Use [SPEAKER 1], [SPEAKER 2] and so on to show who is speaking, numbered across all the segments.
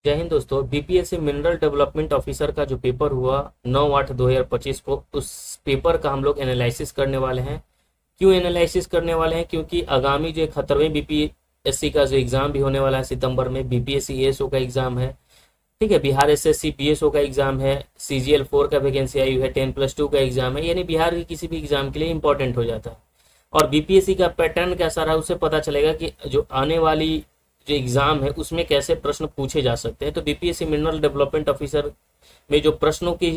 [SPEAKER 1] जय हिंद दोस्तों। BPSC mineral development officer का जो पेपर हुआ 9/8/2025 को, उस पेपर का हम लोग एनालिसिस करने वाले हैं। क्यों एनालिसिस करने वाले हैं? क्योंकि आगामी जो 71वें बीपीएससी का जो एग्जाम भी होने वाला है सितंबर में, बीपीएससी एएसओ का एग्जाम है। ठीक है, बिहार एसएससी बीएसओ का एग्जाम है, CGL 4 का वैकेंसी आई हुई है, 10+2 का एग्जाम है, यानी बिहार के किसी भी एग्जाम के लिए इंपॉर्टेंट हो जाता है। और बीपीएससी का पैटर्न कैसा रहा उससे पता चलेगा कि जो आने वाली जो एग्जाम है उसमें कैसे प्रश्न पूछे जा सकते हैं। तो बीपीएससी मिनरल डेवलपमेंट ऑफिसर में जो प्रश्नों की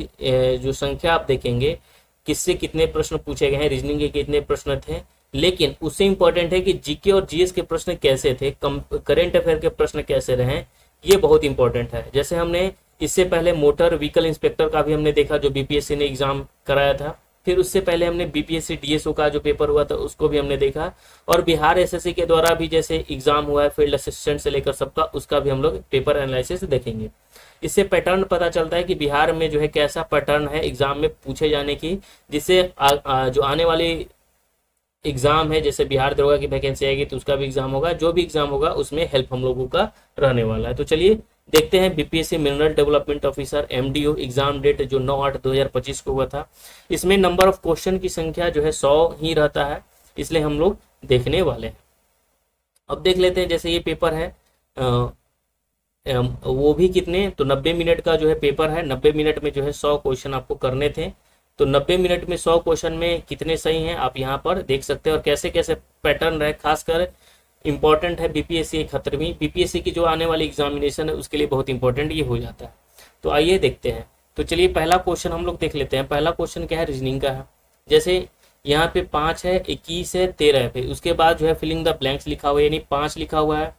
[SPEAKER 1] जो संख्या आप देखेंगे, किससे कितने प्रश्न पूछे गए हैं, रीजनिंग के कितने प्रश्न थे, लेकिन उससे इंपॉर्टेंट है कि जीके और जीएस के प्रश्न कैसे थे, करेंट अफेयर के प्रश्न कैसे रहे, ये बहुत इंपॉर्टेंट है। जैसे हमने इससे पहले मोटर व्हीकल इंस्पेक्टर का भी हमने देखा जो बीपीएससी ने एग्जाम कराया था, फिर उससे पहले हमने बीपीएससी डीएसओ का जो पेपर हुआ था उसको भी हमने देखा, और बिहार एसएससी के द्वारा भी जैसे एग्जाम हुआ है फील्ड असिस्टेंट से लेकर सबका, उसका भी हम लोग पेपर एनालिसिस देखेंगे। इससे पैटर्न पता चलता है कि बिहार में जो है कैसा पैटर्न है एग्जाम में पूछे जाने की, जिससे जो आने वाली एग्जाम है, जैसे बिहार दरोगा की वैकेंसी आएगी तो उसका भी एग्जाम होगा, जो भी एग्जाम होगा उसमें हेल्प हम लोगों का रहने वाला है। तो चलिए देखते हैं BPSC mineral development officer MDO exam date जो 9/8/2025 को हुआ था। इसमें नंबर ऑफ क्वेश्चन की संख्या जो है 100 ही रहता है, इसलिए हम लोग देखने वाले हैं। अब देख लेते हैं, जैसे ये पेपर है वो भी कितने, तो 90 मिनट का जो है पेपर है। 90 मिनट में जो है 100 क्वेश्चन आपको करने थे। तो 90 मिनट में 100 क्वेश्चन में कितने सही हैं आप यहाँ पर देख सकते हैं, और कैसे कैसे पैटर्न रहे, खासकर इंपॉर्टेंट है बीपीएससी 71वीं बीपीएससी की जो आने वाली एग्जामिनेशन है उसके लिए बहुत इंपॉर्टेंट ये हो जाता है। तो आइए देखते हैं। तो चलिए पहला क्वेश्चन हम लोग देख लेते हैं। पहला क्वेश्चन क्या है, रीजनिंग का है। जैसे यहाँ पे 5 है, 21 है, 13 है, फिर उसके बाद जो है फिलिंग द ब्लैंक्स लिखा हुआ है, यानी 5 लिखा हुआ है,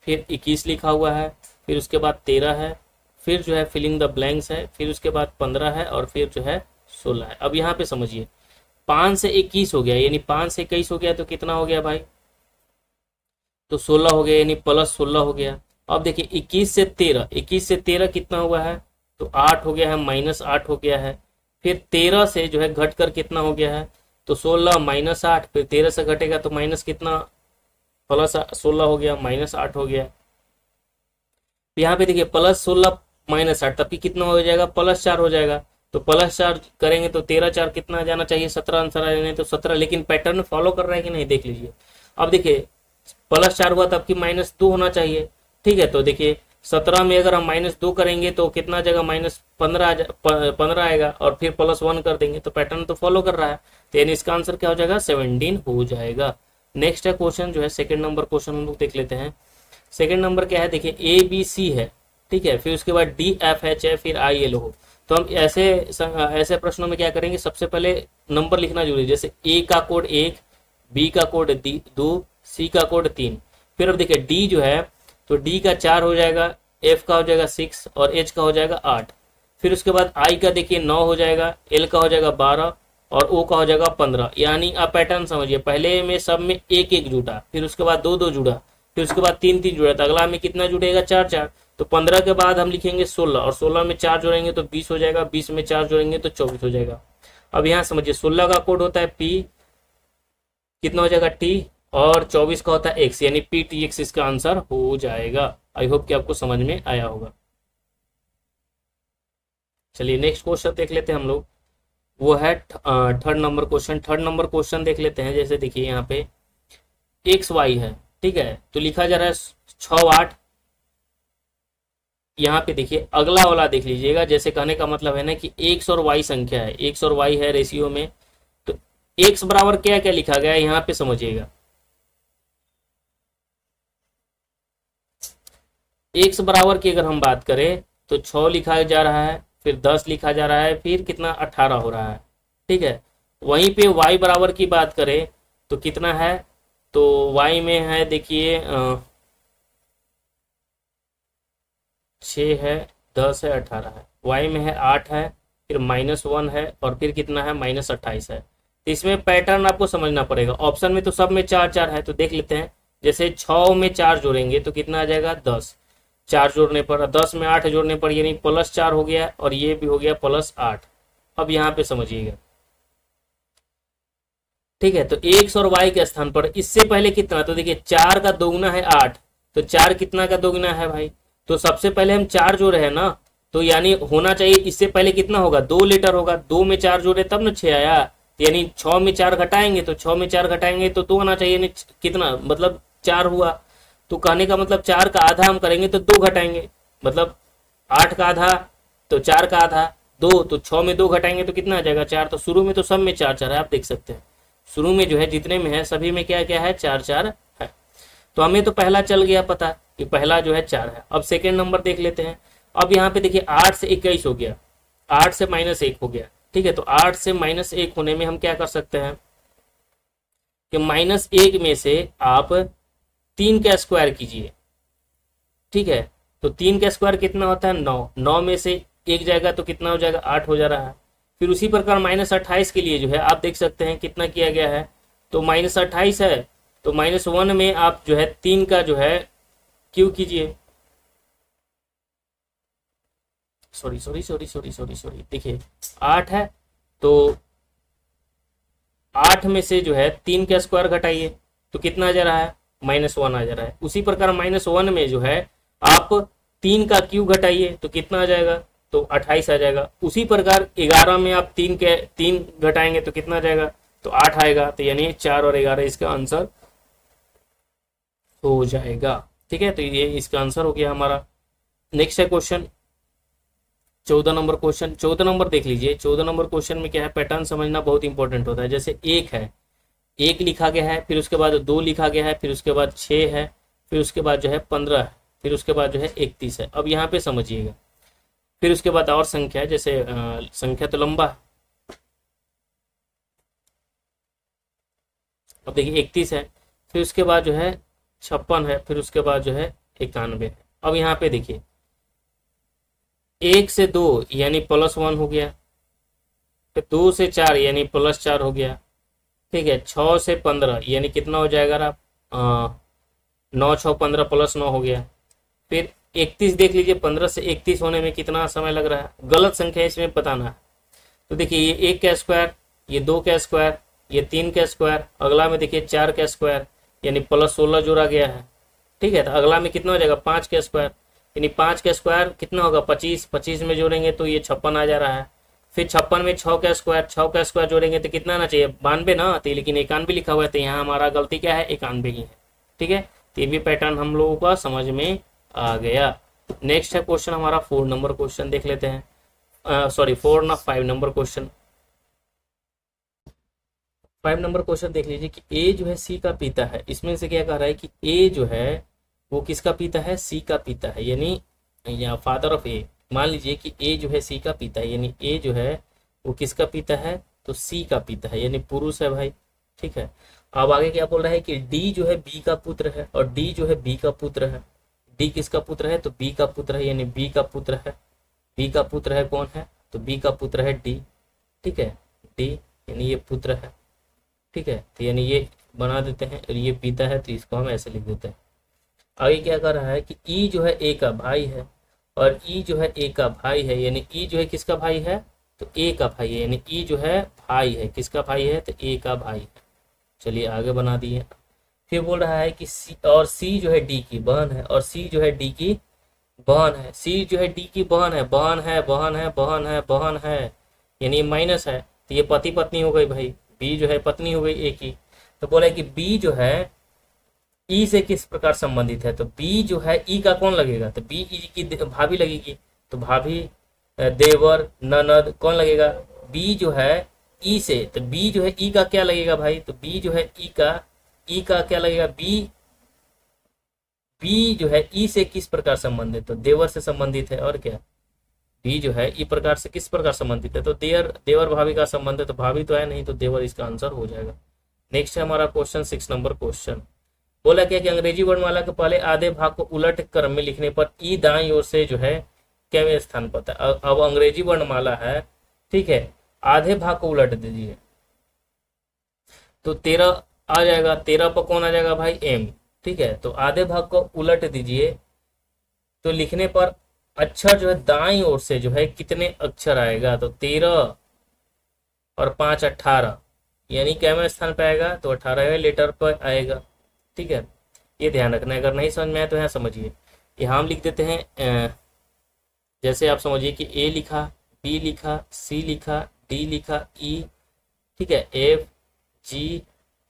[SPEAKER 1] फिर 21 लिखा हुआ है, फिर उसके बाद 13 है, फिर जो है फिलिंग द ब्लैंक्स है, फिर उसके बाद 15 है, और फिर जो है 16 है। अब यहाँ पे समझिए 5 से 21 हो गया, यानी 5 से 21 हो गया तो कितना हो गया भाई, तो 16 हो गया, यानी +16 हो गया। अब देखिए 21 से 13, 21 से 13 कितना हुआ है, तो 8 हो गया है, -8 हो गया है। फिर 13 से जो है घटकर कितना हो गया है, तो 16 -8, फिर 13 से घटेगा तो माइनस कितना, +16 हो गया, -8 हो गया। यहाँ पे देखिए +16 -8, तब की कितना हो जाएगा, +4 हो जाएगा। तो +4 करेंगे तो 13 4 कितना जाना चाहिए, 17 आंसर आ जाना है, तो 17। लेकिन पैटर्न फॉलो कर रहा है कि नहीं देख लीजिए। अब देखिए +4 हुआ तब की -2 होना चाहिए। ठीक है, तो देखिए 17 में अगर हम -2 करेंगे तो कितना जगह -15 आएगा, और फिर +1 कर देंगे, तो पैटर्न तो फॉलो कर रहा है। तो यानी इसका आंसर क्या हो जाएगा, 17 हो जाएगा। नेक्स्ट है क्वेश्चन जो है सेकंड नंबर क्वेश्चन हम लोग देख लेते हैं। सेकंड नंबर क्या है, देखिए ABC है, ठीक है, फिर उसके बाद DFH है, फिर IL हो। तो हम ऐसे प्रश्नों में क्या करेंगे, सबसे पहले नंबर लिखना जरूरी है। जैसे A का कोड 1, B का कोड 2, C का कोड 3। फिर अब देखिए D जो है, तो D का 4 हो जाएगा, F का हो जाएगा 6, और H का हो जाएगा 8। फिर उसके बाद I का देखिए 9 हो जाएगा, L का हो जाएगा 12, और O का हो जाएगा 15। यानी आप पैटर्न समझिए, पहले में सब में 1 1 जुड़ा, फिर उसके बाद 2 2 जुड़ा, फिर उसके बाद 3 3 जुड़ा, तो अगला में कितना जुड़ेगा, 4 4। तो 15 के बाद हम लिखेंगे 16, और 16 में 4 जोड़ेंगे तो 20 हो जाएगा, 20 में 4 जोड़ेंगे तो 24 हो जाएगा। अब यहाँ समझिए 16 का कोड होता है P, कितना हो जाएगा T, और 24 का होता है X, यानी PTX इसका आंसर हो जाएगा। आई होप कि आपको समझ में आया होगा। चलिए नेक्स्ट क्वेश्चन देख लेते हैं हम लोग, वो है third number question. Third number question देख लेते हैं। जैसे देखिए यहाँ पे XY है, ठीक है, तो लिखा जा रहा है 6 8। यहाँ पे देखिए अगला वाला देख लीजिएगा। जैसे कहने का मतलब है ना कि X और Y संख्या है, X और Y है रेशियो में, तो X बराबर क्या क्या लिखा गया है यहाँ पे समझिएगा। X बराबर की अगर हम बात करें तो 6 लिखा जा रहा है, फिर 10 लिखा जा रहा है, फिर कितना 18 हो रहा है, ठीक है। वहीं पे Y बराबर की बात करें तो कितना है, तो Y में है देखिए 6 है, 10 है, 18 है। Y में है 8 है, फिर -1 है, और फिर कितना है -28 है। तो इसमें पैटर्न आपको समझना पड़ेगा। ऑप्शन में तो सब में 4 4 है, तो देख लेते हैं। जैसे 6 में 4 जोड़ेंगे तो कितना आ जाएगा, 10। 4 जोड़ने पर, 10 में 8 जोड़ने पर, यानी +4 हो गया, और ये भी हो गया +8। अब यहाँ पे समझिएगा, ठीक है, तो X और Y के स्थान पर इससे पहले कितना, तो देखिए 4 का दोगुना है 8, तो 4 कितना का दोगुना है भाई, तो सबसे पहले हम 4 जोड़े हैं ना, तो यानी होना चाहिए इससे पहले कितना होगा, 2 लीटर होगा। 2 में 4 जोड़े तब ना 6 आया, यानी 6 में 4 घटाएंगे तो 6 में 4 घटाएंगे तो 2 आना चाहिए, यानी कितना मतलब 4 हुआ। तो कहने का मतलब 4 का आधा हम करेंगे तो 2 घटाएंगे, मतलब 8 का आधा तो 4 का आधा 2, तो 6 में 2 घटाएंगे तो कितना आ जाएगा 4। तो शुरू में तो सब में 4 4 है, आप देख सकते हैं शुरू में जो है जितने में है सभी में क्या क्या है 4 4 है। तो हमें तो पहला चल गया पता कि पहला जो है 4 है। अब सेकेंड नंबर देख लेते हैं। अब यहाँ पे देखिए 8 से 21 हो गया, 8 से -1 हो गया, ठीक है। तो 8 से -1 होने में हम क्या कर सकते हैं कि -1 में से आप 3 का स्क्वायर कीजिए, ठीक है। तो 3 का स्क्वायर कितना होता है 9, 9 में से 1 जाएगा तो कितना हो जाएगा 8 हो जा रहा है। फिर उसी प्रकार -28 के लिए जो है आप देख सकते हैं कितना किया गया है, तो -28 है तो -1 में आप जो है 3 का जो है क्यू कीजिए, सॉरी देखिए 8 है तो 8 में से जो है 3 का स्क्वायर घटाइए तो कितना आ जा रहा है -1 आ जा रहा है। उसी प्रकार -1 में जो है आप 3 का क्यू घटाइए तो कितना आ जाएगा, तो 28 आ जाएगा। उसी प्रकार 11 में आप 3 घटाएंगे तो कितना आ जाएगा, तो 8 आएगा। तो यानी 4 और 11 इसका आंसर हो जाएगा, ठीक है। तो ये इसका आंसर हो गया हमारा। नेक्स्ट है क्वेश्चन 14 नंबर क्वेश्चन। 14 नंबर देख लीजिए। 14 नंबर क्वेश्चन में क्या है, पैटर्न समझना बहुत इंपॉर्टेंट होता है। जैसे 1 है, 1 लिखा गया है, फिर उसके बाद 2 लिखा गया है, फिर उसके बाद 6 है, फिर उसके बाद जो है 15 है, फिर उसके बाद जो है 31 है। अब यहाँ पे समझिएगा, फिर उसके बाद और संख्या है, जैसे संख्या तो लंबा है। अब देखिए 31 है, फिर उसके बाद जो है 56 है, फिर उसके बाद जो है 91 है। अब यहाँ पे देखिए 1 से 2 यानी +1 हो गया, फिर 2 से 4 यानी +4 हो गया, ठीक है। 6 से 15 यानी कितना हो जाएगा आप 9 6 15 +9 हो गया। फिर 31 देख लीजिए, 15 से 31 होने में कितना समय लग रहा है, गलत संख्या इसमें बताना है। तो देखिए ये 1 का स्क्वायर, ये 2 का स्क्वायर, ये 3 का स्क्वायर, अगला में देखिए 4 का स्क्वायर यानी +16 जोड़ा गया है, ठीक है। तो अगला में कितना हो जाएगा 5 का स्क्वायर, यानी 5 का स्क्वायर कितना होगा 25, 25 में जोड़ेंगे तो ये 56 आ जा रहा है। फिर 56 में 6 का स्क्वायर, 6 का स्क्वायर जोड़ेंगे तो कितना आना चाहिए 92 ना, तो लेकिन 91 लिखा हुआ है, तो यहाँ हमारा गलती क्या है 91 की है, ठीक है। तो ये भी पैटर्न हम लोगों का समझ में आ गया। नेक्स्ट है क्वेश्चन हमारा 4 नंबर क्वेश्चन देख लेते हैं। सॉरी 4 ना 5 नंबर क्वेश्चन। 5 नंबर क्वेश्चन देख लीजिए कि ए जो है सी का पिता है। इसमें से क्या कह रहा है कि ए जो है वो किसका पिता है, सी का पिता है, यानी या फादर ऑफ ए। मान लीजिए कि ए जो है सी का पिता है, यानी ए जो है वो किसका पिता है, तो सी का पिता है, यानी पुरुष है भाई, ठीक है। अब आगे क्या बोल रहा है कि डी जो है बी का पुत्र है और डी जो है बी का पुत्र है। डी किसका पुत्र है, तो बी का पुत्र है, यानी बी का पुत्र है। बी का पुत्र है कौन है, तो बी का पुत्र है डी, ठीक है। डी यानी ये पुत्र है, ठीक है। तो यानी ये बना देते हैं और ये पिता है, तो इसको हम ऐसे लिख देते हैं। आगे क्या कर रहा है कि ई जो है ए का भाई है और ई जो है ए का भाई है, यानी ई जो है किसका भाई है, तो ए का भाई है, यानी ई जो है भाई है, किसका भाई है, तो ए का भाई है। चलिए आगे बना दिए। फिर बोल रहा है कि सी और सी जो है डी की बहन है और सी जो है डी की बहन है। सी जो है डी की बहन है, बहन है बहन है बहन है बहन है, यानी माइनस है, तो ये पति पत्नी हो गई भाई। बी जो है पत्नी हो गई ए की। तो बोला कि बी जो है ई से किस प्रकार संबंधित है, तो बी जो है ई का कौन लगेगा, तो बी ई की भाभी लगेगी, तो भाभी देवर ननद कौन लगेगा, बी जो है ई से, तो बी जो है ई का क्या लगेगा भाई, तो बी जो है ई का क्या लगेगा, बी जो है ई से किस प्रकार संबंधित, तो देवर से संबंधित है। और क्या बी जो है ई प्रकार से किस प्रकार संबंधित है, तो देवर भाभी का संबंध है, तो भाभी तो है नहीं, तो देवर इसका आंसर हो जाएगा। नेक्स्ट है हमारा क्वेश्चन 6 नंबर क्वेश्चन। बोला क्या कि अंग्रेजी वर्णमाला के पहले आधे भाग को उलट क्रम में लिखने पर ई दाईं ओर से जो है केवें स्थान पर है। अब अंग्रेजी वर्णमाला है, ठीक है, आधे भाग को उलट दीजिए तो 13 आ जाएगा। 13 पर कौन आ जाएगा भाई, एम, ठीक है। तो आधे भाग को उलट दीजिए तो लिखने पर अक्षर जो है दाईं ओर से जो है कितने अक्षर आएगा, तो 13 और 5 18, यानी केवें स्थान पे आएगा, तो 18वें लेटर पर आएगा, ठीक है। ये ध्यान रखना है, अगर नहीं समझ में आए तो यहाँ समझिए। यहाँ हम लिख देते हैं जैसे आप समझिए कि ए लिखा, बी लिखा, सी लिखा, डी लिखा, ई, ठीक है, एफ, जी,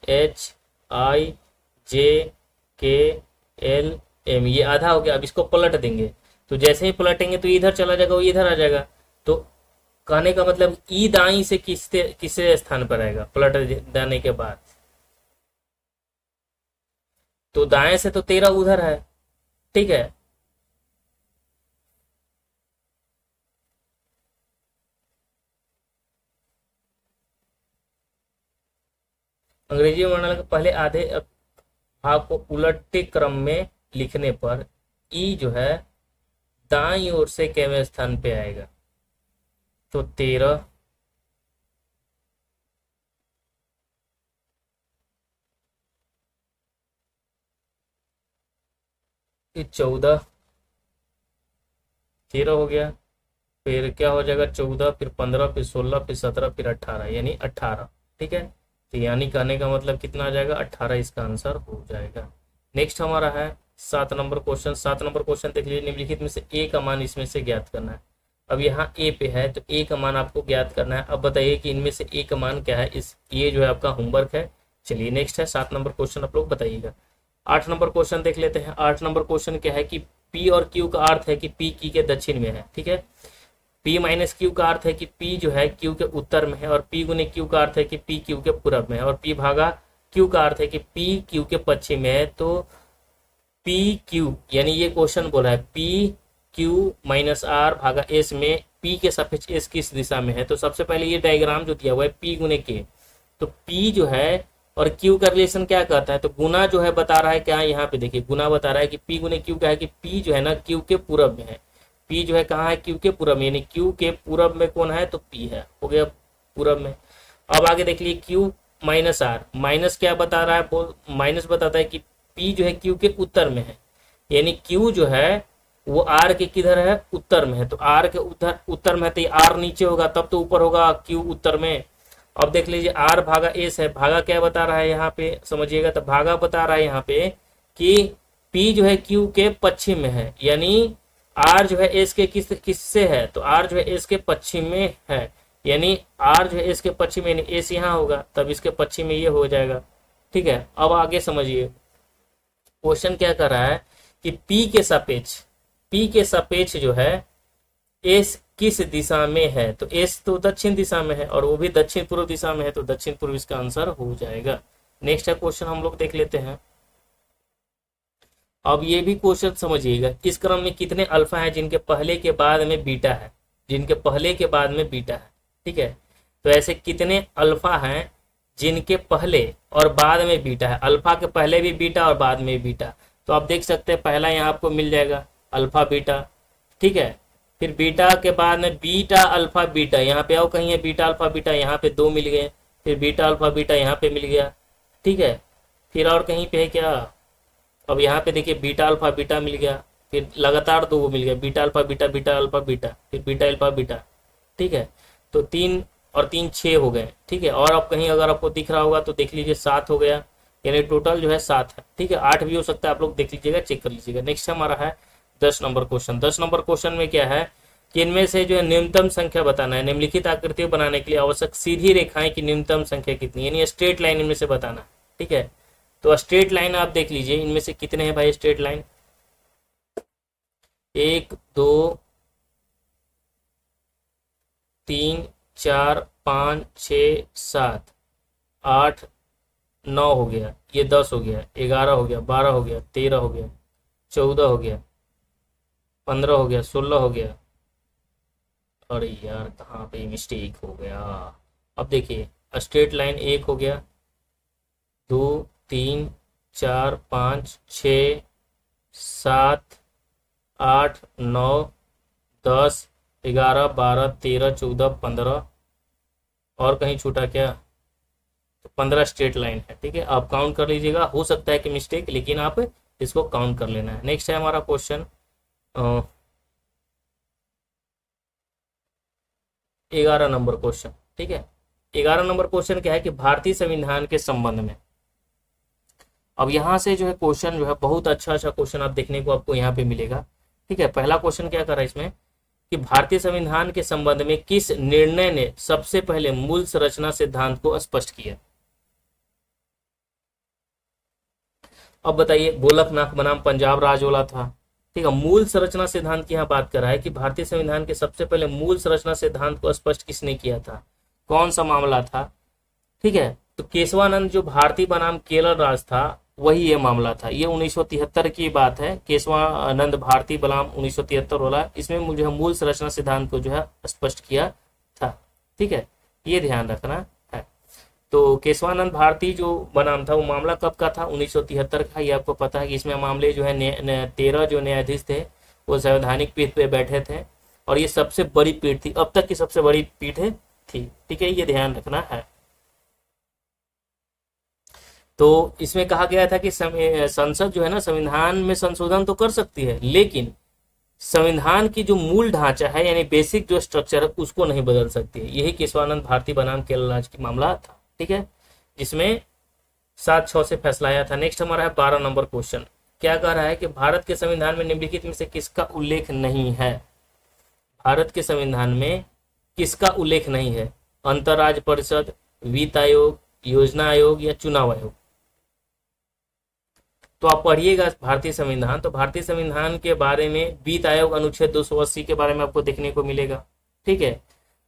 [SPEAKER 1] एच, आई, जे, के, एल, एम, ये आधा हो गया। अब इसको पलट देंगे, तो जैसे ही पलटेंगे तो इधर चला जाएगा, वो इधर आ जाएगा। तो कहने का मतलब ई दाई से किससे स्थान पर आएगा पलट देने के बाद? तो दाएं से तो 13 उधर है, ठीक है। अंग्रेजी वर्णाला के पहले आधे भाग को उलटे क्रम में लिखने पर ई जो है दाईं ओर से केवें स्थान पे आएगा? तो 13, फिर 14, 13 हो गया, फिर क्या हो जाएगा 14, फिर 15, फिर 16, फिर 17, फिर 18, यानी 18, ठीक है। तो यानी कहने का मतलब कितना आ जाएगा? 18 इसका आंसर हो जाएगा। नेक्स्ट हमारा है 7 नंबर क्वेश्चन। 7 नंबर क्वेश्चन देख लीजिए, निम्नलिखित में से ए का मान इसमें से ज्ञात करना है। अब यहाँ ए पे है तो ए का मान आपको ज्ञात करना है। अब बताइए कि इनमें से ए का मान क्या है। ये जो है आपका होमवर्क है। चलिए नेक्स्ट है 7 नंबर क्वेश्चन, आप लोग बताइएगा। 8 नंबर क्वेश्चन देख लेते हैं। 8 नंबर क्वेश्चन क्या है कि पी और क्यू का अर्थ है कि पी की के दक्षिण में है, ठीक है। P माइनस क्यू का अर्थ है कि P जो है Q के उत्तर में है, और P गुने Q का अर्थ है कि P Q के पूरब में है, और P भागा Q का अर्थ है कि P Q के पश्चिम में है। तो P Q यानी ये क्वेश्चन बोला है P Q माइनस R भागा S में P के सापेक्ष S किस दिशा में है। तो सबसे पहले ये डायग्राम जो दिया हुआ है P गुने K, तो P जो है और Q का रिलेशन क्या करता है? तो गुना जो है बता रहा है क्या, यहाँ पे देखिए गुना बता रहा है कि P गुने Q का है कि P जो है ना Q के पूरब में है। P जो है कहाँ है? Q के पूरब में, यानी Q के पूरब में कौन है? तो P है, हो गया पूरब में। अब आगे देख लीजिए Q माइनस R, माइनस क्या बता रहा है? माइनस बताता है कि P जो है Q के उत्तर में है, यानी Q जो है वो R के किधर है? उत्तर में है। तो R के उत्तर में है, तो R नीचे होगा तब तो ऊपर होगा, Q उत्तर में। अब देख लीजिए R भागा S है, भागा क्या बता रहा है यहाँ पे समझिएगा, तो भागा बता रहा है यहाँ पे कि P जो है Q के पश्चिम में है, यानी R जो है S के किससे है? तो R जो है S के पश्चिम में है, यानी R जो है S के पश्चिम में, यानी S यहाँ होगा तब इसके पश्चिम में ये हो जाएगा, ठीक है। अब आगे समझिए क्वेश्चन क्या कर रहा है कि P के सापेक्ष जो है S किस दिशा में है। तो S तो दक्षिण दिशा में है और वो भी दक्षिण पूर्व दिशा में है, तो दक्षिण पूर्व इसका आंसर हो जाएगा। नेक्स्ट है क्वेश्चन हम लोग देख लेते हैं। अब ये भी क्वेश्चन समझिएगा, इस क्रम में कितने अल्फा हैं जिनके पहले के बाद में बीटा है, जिनके पहले के बाद में बीटा है, ठीक है। तो ऐसे कितने अल्फा हैं जिनके पहले और बाद में बीटा है? अल्फा के पहले भी बीटा और बाद में बीटा। तो आप देख सकते हैं पहला यहाँ आपको मिल जाएगा अल्फा बीटा, ठीक है। फिर बीटा के बाद में बीटा अल्फा बीटा, यहाँ पे आओ कहीं है बीटा अल्फा बीटा, यहाँ पे 2 मिल गए। फिर बीटा अल्फा बीटा यहाँ पे मिल गया, ठीक है। फिर और कहीं पे है क्या? अब यहाँ पे देखिए बीटा अल्फा बीटा मिल गया, फिर लगातार 2 मिल गया, beta alpha beta, beta alpha beta, फिर बीटा अल्फा बीटा, ठीक है। तो 3 और 3 6 हो गए, ठीक है। और अब कहीं अगर आपको दिख रहा होगा तो देख लीजिए 7 हो गया, यानी टोटल जो है 7 है, ठीक है। 8 भी हो सकता है, आप लोग देख लीजिएगा, चेक कर लीजिएगा। नेक्स्ट हमारा है 10 नंबर क्वेश्चन। 10 नंबर क्वेश्चन में क्या है कि इनमें से जो है न्यूनतम संख्या बताना है। निम्नलिखित आकृतियां बनाने के लिए आवश्यक सीधी रेखाएं की न्यूनतम संख्या कितनी, यानी स्ट्रेट लाइन इनमें से बताना, ठीक है। तो स्ट्रेट लाइन आप देख लीजिए, इनमें से कितने हैं भाई स्ट्रेट लाइन? 1 2 3 4 5 6 7 8 9 हो गया, ये 10 हो गया, 11 हो गया, 12 हो गया, 13 हो गया, 14 हो गया, 15 हो गया, 16 हो गया। अरे यार कहाँ पे मिस्टेक हो गया। अब देखिए स्ट्रेट लाइन 1 हो गया, 2 3 4 5 6 7 8 9 10 11 12 13 14 15, और कहीं छूटा क्या? तो 15 स्ट्रेट लाइन है, ठीक है। आप काउंट कर लीजिएगा, हो सकता है कि मिस्टेक, लेकिन आप इसको काउंट कर लेना है। नेक्स्ट है हमारा क्वेश्चन 11 नंबर क्वेश्चन, ठीक है। 11 नंबर क्वेश्चन क्या है कि भारतीय संविधान के संबंध में अब यहाँ से जो है क्वेश्चन जो है बहुत अच्छा क्वेश्चन आप देखने को आपको यहाँ पे मिलेगा। ठीक है, पहला क्वेश्चन क्या कर रहा है इसमें कि भारतीय संविधान के संबंध में किस निर्णय ने सबसे पहले मूल संरचना सिद्धांत को स्पष्ट किया। अब बताइए, गोलकनाथ बनाम पंजाब राज वाला था। ठीक है, मूल संरचना सिद्धांत की यहाँ बात कर रहा है कि भारतीय संविधान के सबसे पहले मूल संरचना सिद्धांत को स्पष्ट किसने किया था, कौन सा मामला था। ठीक है, तो केशवानंद जो भारतीय बनाम केरल राज था वही ये मामला था। ये 1973 की बात है, केशवानंद भारती बनाम 1973 वाला। इसमें मुझे मूल संरचना सिद्धांत को जो है स्पष्ट किया था। ठीक है, ये ध्यान रखना है। तो केशवानंद भारती जो बनाम था वो मामला कब का था, 1973 का। ये आपको पता है कि इसमें मामले जो है 13 जो न्यायाधीश थे वो संवैधानिक पीठ पे बैठे थे और ये सबसे बड़ी पीठ थी, अब तक की सबसे बड़ी पीठ थी। ठीक है, ये ध्यान रखना है। तो इसमें कहा गया था कि संसद जो है ना संविधान में संशोधन तो कर सकती है, लेकिन संविधान की जो मूल ढांचा है यानी बेसिक जो स्ट्रक्चर है उसको नहीं बदल सकती है। यही केशवानंद भारती बनाम केरल राज की मामला था। ठीक है, जिसमें 7-6 से फैसला आया था। नेक्स्ट हमारा है 12 नंबर क्वेश्चन। क्या कह रहा है कि भारत के संविधान में निम्नलिखित में से किसका उल्लेख नहीं है। भारत के संविधान में किसका उल्लेख नहीं है, अंतरराज्य परिषद, वित्त आयोग, योजना आयोग या चुनाव आयोग। तो आप पढ़िएगा भारतीय संविधान, तो भारतीय संविधान के बारे में वित्त आयोग अनुच्छेद 280 के बारे में आपको देखने को मिलेगा। ठीक है,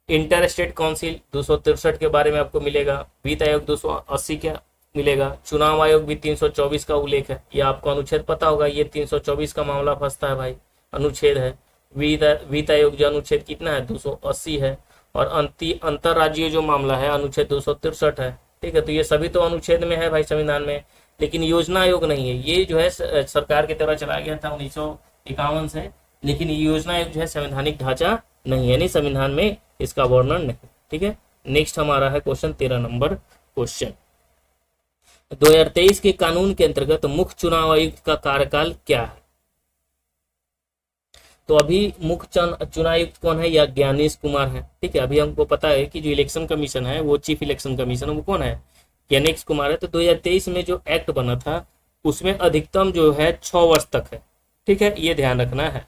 [SPEAKER 1] इंटर स्टेट काउंसिल 263 के बारे में आपको मिलेगा, वित्त आयोग 280 का मिलेगा, चुनाव आयोग भी 324 का उल्लेख है। ये आपको अनुच्छेद पता होगा, ये 324 का मामला फंसता है भाई, अनुच्छेद है। वित्त आयोग जो अनुच्छेद कितना है 280 है और अंतरराज्यीय जो मामला है अनुच्छेद 263 है। ठीक है, तो ये सभी तो अनुच्छेद में है भाई संविधान में, लेकिन योजना आयोग नहीं है। ये जो है सरकार के द्वारा चलाया गया था 1951 से, लेकिन योजना आयोग जो है संवैधानिक ढांचा नहीं है, नहीं संविधान में इसका वर्णन नहीं। ठीक है, नेक्स्ट हमारा है क्वेश्चन 13 नंबर क्वेश्चन। 2023 के कानून के अंतर्गत मुख्य चुनाव आयुक्त का कार्यकाल क्या है। तो अभी मुख्य चुनाव आयुक्त कौन है, या ज्ञानेश कुमार है। ठीक है, अभी हमको पता है कि जो इलेक्शन कमीशन है वो चीफ इलेक्शन कमीशन है, वो कौन है, ज्ञानेश कुमार है। तो 2023 में जो एक्ट बना था उसमें अधिकतम जो है 6 वर्ष तक है। ठीक है, ये ध्यान रखना है।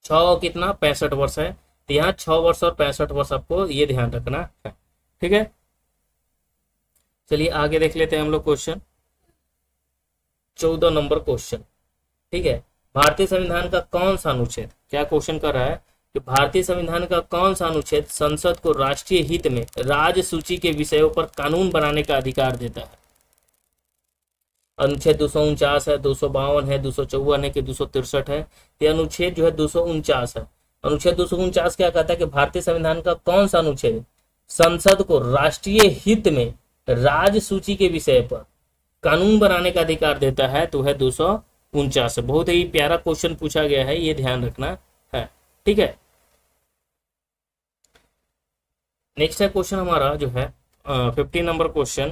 [SPEAKER 1] 6 कितना 65 वर्ष है, तो यहाँ 6 वर्ष और 65 वर्ष आपको ये ध्यान रखना है। ठीक है, चलिए आगे देख लेते हैं हम लोग क्वेश्चन 14 नंबर क्वेश्चन। ठीक है, भारतीय संविधान का कौन सा अनुच्छेद, क्या क्वेश्चन कर रहा है कि भारतीय संविधान का कौन सा अनुच्छेद संसद को राष्ट्रीय हित में राज्य सूची के विषयों पर कानून बनाने का अधिकार देता है। अनुच्छेद 249 है, 252 है, 254 है कि 263 है। ये अनुच्छेद जो है 249 है। अनुच्छेद 249 क्या कहता है कि भारतीय संविधान का कौन सा अनुच्छेद संसद को राष्ट्रीय हित में राज्य सूची के विषय पर कानून बनाने का अधिकार देता है, तो है 249। बहुत ही प्यारा क्वेश्चन पूछा गया है, ये ध्यान रखना है। ठीक है, नेक्स्ट है क्वेश्चन हमारा जो है 15 नंबर क्वेश्चन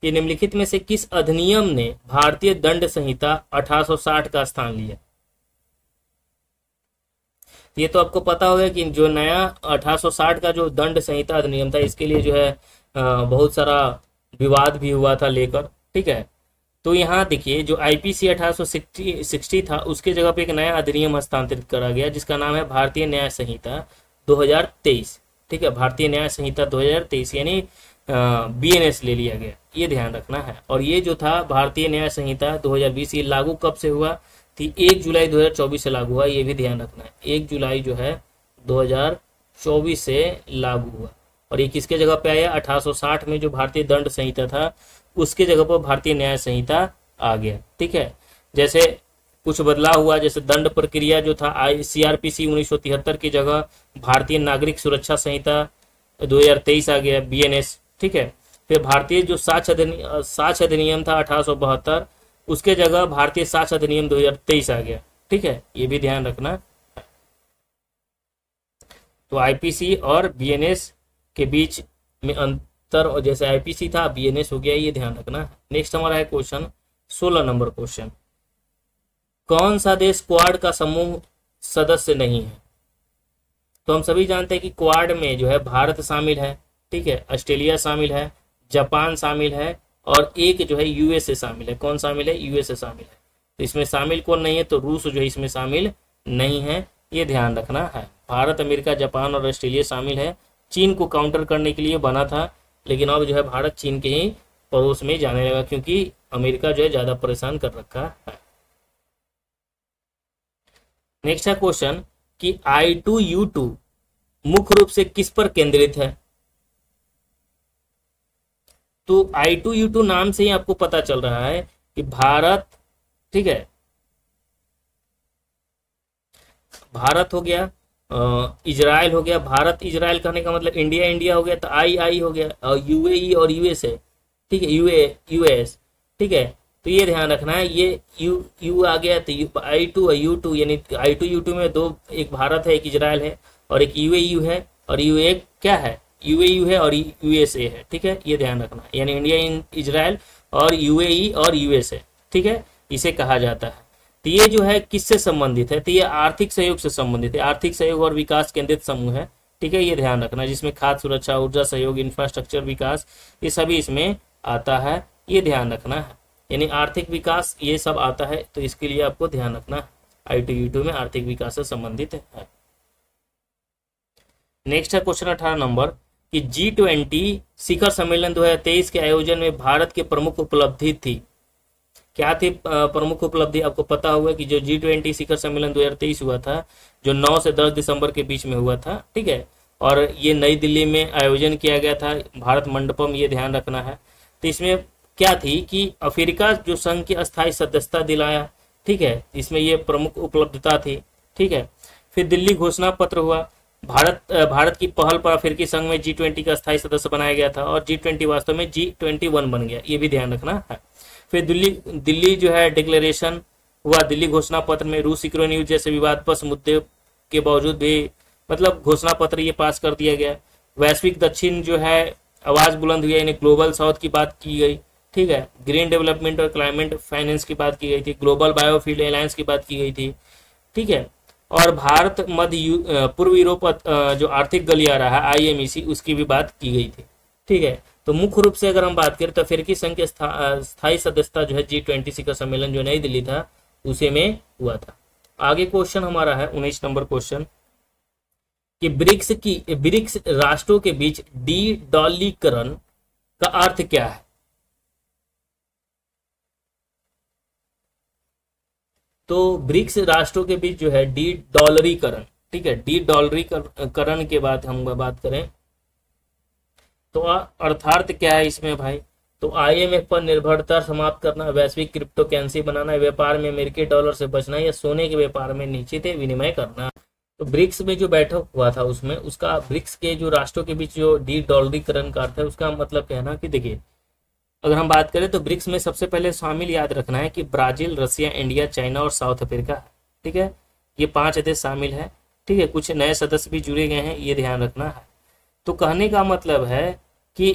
[SPEAKER 1] कि निम्नलिखित में से किस अधिनियम ने भारतीय दंड संहिता 1860 का स्थान लिया। ये तो आपको पता होगा कि जो नया 1860 का जो दंड संहिता अधिनियम था इसके लिए जो है बहुत सारा विवाद भी हुआ था लेकर। ठीक है, तो यहाँ देखिए जो आईपीसी 1860 था उसके जगह पे एक नया अधिनियम हस्तांतरित करा गया जिसका नाम है भारतीय न्याय संहिता 2023। ठीक है, भारतीय न्याय संहिता 2023 यानी बीएनएस ले लिया गया, ये ध्यान रखना है। और ये जो था भारतीय न्याय संहिता 2020 ये लागू कब से हुआ थी, 1 जुलाई 2024 से लागू हुआ, ये भी ध्यान रखना है। 1 जुलाई जो है 2024 से लागू हुआ। और ये किसके जगह पे आया, 1860 में जो भारतीय दंड संहिता था उसके जगह पर भारतीय न्याय संहिता आ गया। ठीक है, जैसे कुछ बदलाव हुआ, जैसे दंड प्रक्रिया जो था सीआरपीसी 1973 की जगह भारतीय नागरिक सुरक्षा संहिता 2023 आ गया बीएनएस। ठीक है, फिर भारतीय जो साक्ष्य अधिनियम था 1872 उसके जगह भारतीय साक्ष्य अधिनियम 2023 आ गया। ठीक है, ये भी ध्यान रखना। तो आईपीसी और बीएनएस के बीच में अंतर, और जैसे आईपीसी था बीएनएस हो गया, ये ध्यान रखना। नेक्स्ट हमारा है क्वेश्चन 16 नंबर क्वेश्चन। कौन सा देश क्वाड का समूह सदस्य नहीं है। तो हम सभी जानते हैं कि क्वाड में जो है भारत शामिल है, ठीक है, ऑस्ट्रेलिया शामिल है, जापान शामिल है और एक जो है यूएसए शामिल है। कौन शामिल है? यूएसए शामिल है। तो इसमें शामिल कौन नहीं है? तो रूस जो है इसमें शामिल नहीं है, ये ध्यान रखना है। भारत, अमेरिका, जापान और ऑस्ट्रेलिया शामिल है। चीन को काउंटर करने के लिए बना था, लेकिन अब जो है भारत चीन के ही पड़ोस में जाने लगा, क्योंकि अमेरिका जो है ज्यादा परेशान कर रखा है। नेक्स्ट है क्वेश्चन कि I2U2 मुख्य रूप से किस पर केंद्रित है? तो I2U2 नाम से ही आपको पता चल रहा है कि भारत, ठीक है, भारत हो गया, इजराइल हो गया। भारत इजराइल कहने का मतलब इंडिया इंडिया हो गया, तो आई हो गया, और यूएई और यूएसए, ठीक है, यूएस, ठीक है। तो ये ध्यान रखना है, ये यू आ गया तो I2 और U2, यानी I2U2 में दो, एक भारत है, एक इजराइल है, और एक यूएयू है, और यू एक क्या है? यूएयू है और यूएसए है, ठीक है, ये ध्यान रखना। यानी इंडिया, इजराइल और यूएई और यूएसए, ठीक है, इसे कहा जाता है। तो ये जो है किससे संबंधित है? तो ये आर्थिक सहयोग से संबंधित है, आर्थिक सहयोग और विकास केंद्रित समूह है, ठीक है, ये ध्यान रखना, जिसमें खाद्य सुरक्षा, ऊर्जा सहयोग, इंफ्रास्ट्रक्चर विकास, ये सभी इसमें आता है, ये ध्यान रखना है। यानी आर्थिक विकास ये सब आता है, तो इसके लिए आपको ध्यान रखना है। I2U2 में आर्थिक विकास से संबंधित है। नेक्स्ट है क्वेश्चन 18 नंबर कि G20 शिखर सम्मेलन 2023 के आयोजन में भारत की प्रमुख उपलब्धि थी। क्या थी प्रमुख उपलब्धि? आपको पता होगा कि जो G20 शिखर सम्मेलन 2023 हुआ था, जो 9 से 10 दिसंबर के बीच में हुआ था, ठीक है, और ये नई दिल्ली में आयोजन किया गया था, भारत मंडपम, ये ध्यान रखना है। तो इसमें क्या थी कि अफ्रीका जो संघ की अस्थायी सदस्यता दिलाया, ठीक है, इसमें ये प्रमुख उपलब्धता थी, ठीक है। फिर दिल्ली घोषणा पत्र हुआ, भारत की पहल पर अफ्रीकी संघ में G20 का स्थायी सदस्य बनाया गया था, और G20 वास्तव में G21 बन गया, ये भी ध्यान रखना है। फिर दिल्ली जो है डिक्लेरेशन हुआ, दिल्ली घोषणा पत्र में रूस यूक्रेन युद्ध जैसे विवादास्पद मुद्दे के बावजूद भी मतलब घोषणा पत्र ये पास कर दिया गया। वैश्विक दक्षिण जो है आवाज बुलंद हुई, यानी ग्लोबल साउथ की बात की गई, ठीक है। ग्रीन डेवलपमेंट और क्लाइमेट फाइनेंस की बात की गई थी, ग्लोबल बायोफील्ड अलायंस की बात की गई थी, ठीक है। और भारत मध्य पूर्व यूरोप जो आर्थिक गलियारा है IMEC, उसकी भी बात की गई थी, ठीक है। तो मुख्य रूप से अगर हम बात करें तो अफ्रीकी संघ की स्थायी सदस्यता जो है G20 शिखर सम्मेलन जो नई दिल्ली था उसे में हुआ था। आगे क्वेश्चन हमारा है 19 नंबर क्वेश्चन कि ब्रिक्स राष्ट्रों के बीच डी-डॉलरीकरण का अर्थ क्या है? तो ब्रिक्स राष्ट्रों के बीच जो है डी-डॉलरीकरण, ठीक है, डी-डॉलरीकरण के बाद हम बात करें तो अर्थार्थ क्या है इसमें भाई? तो IMF पर निर्भरता समाप्त करना, वैश्विक क्रिप्टो करेंसी बनाना, व्यापार में अमेरिकी डॉलर से बचना, या सोने के व्यापार में निश्चित विनिमय करना। तो ब्रिक्स में जो बैठक हुआ था उसमें उसका ब्रिक्स के जो राष्ट्रों के बीच जो डी-डॉलरीकरण का अर्थ है, उसका मतलब कहना कि देखिए, अगर हम बात करें तो ब्रिक्स में सबसे पहले शामिल याद रखना है कि ब्राजील, रसिया, इंडिया, चाइना और साउथ अफ्रीका है, ठीक है, ये 5 देश शामिल है, ठीक है। कुछ नए सदस्य भी जुड़े गए हैं, ये ध्यान रखना है। तो कहने का मतलब है कि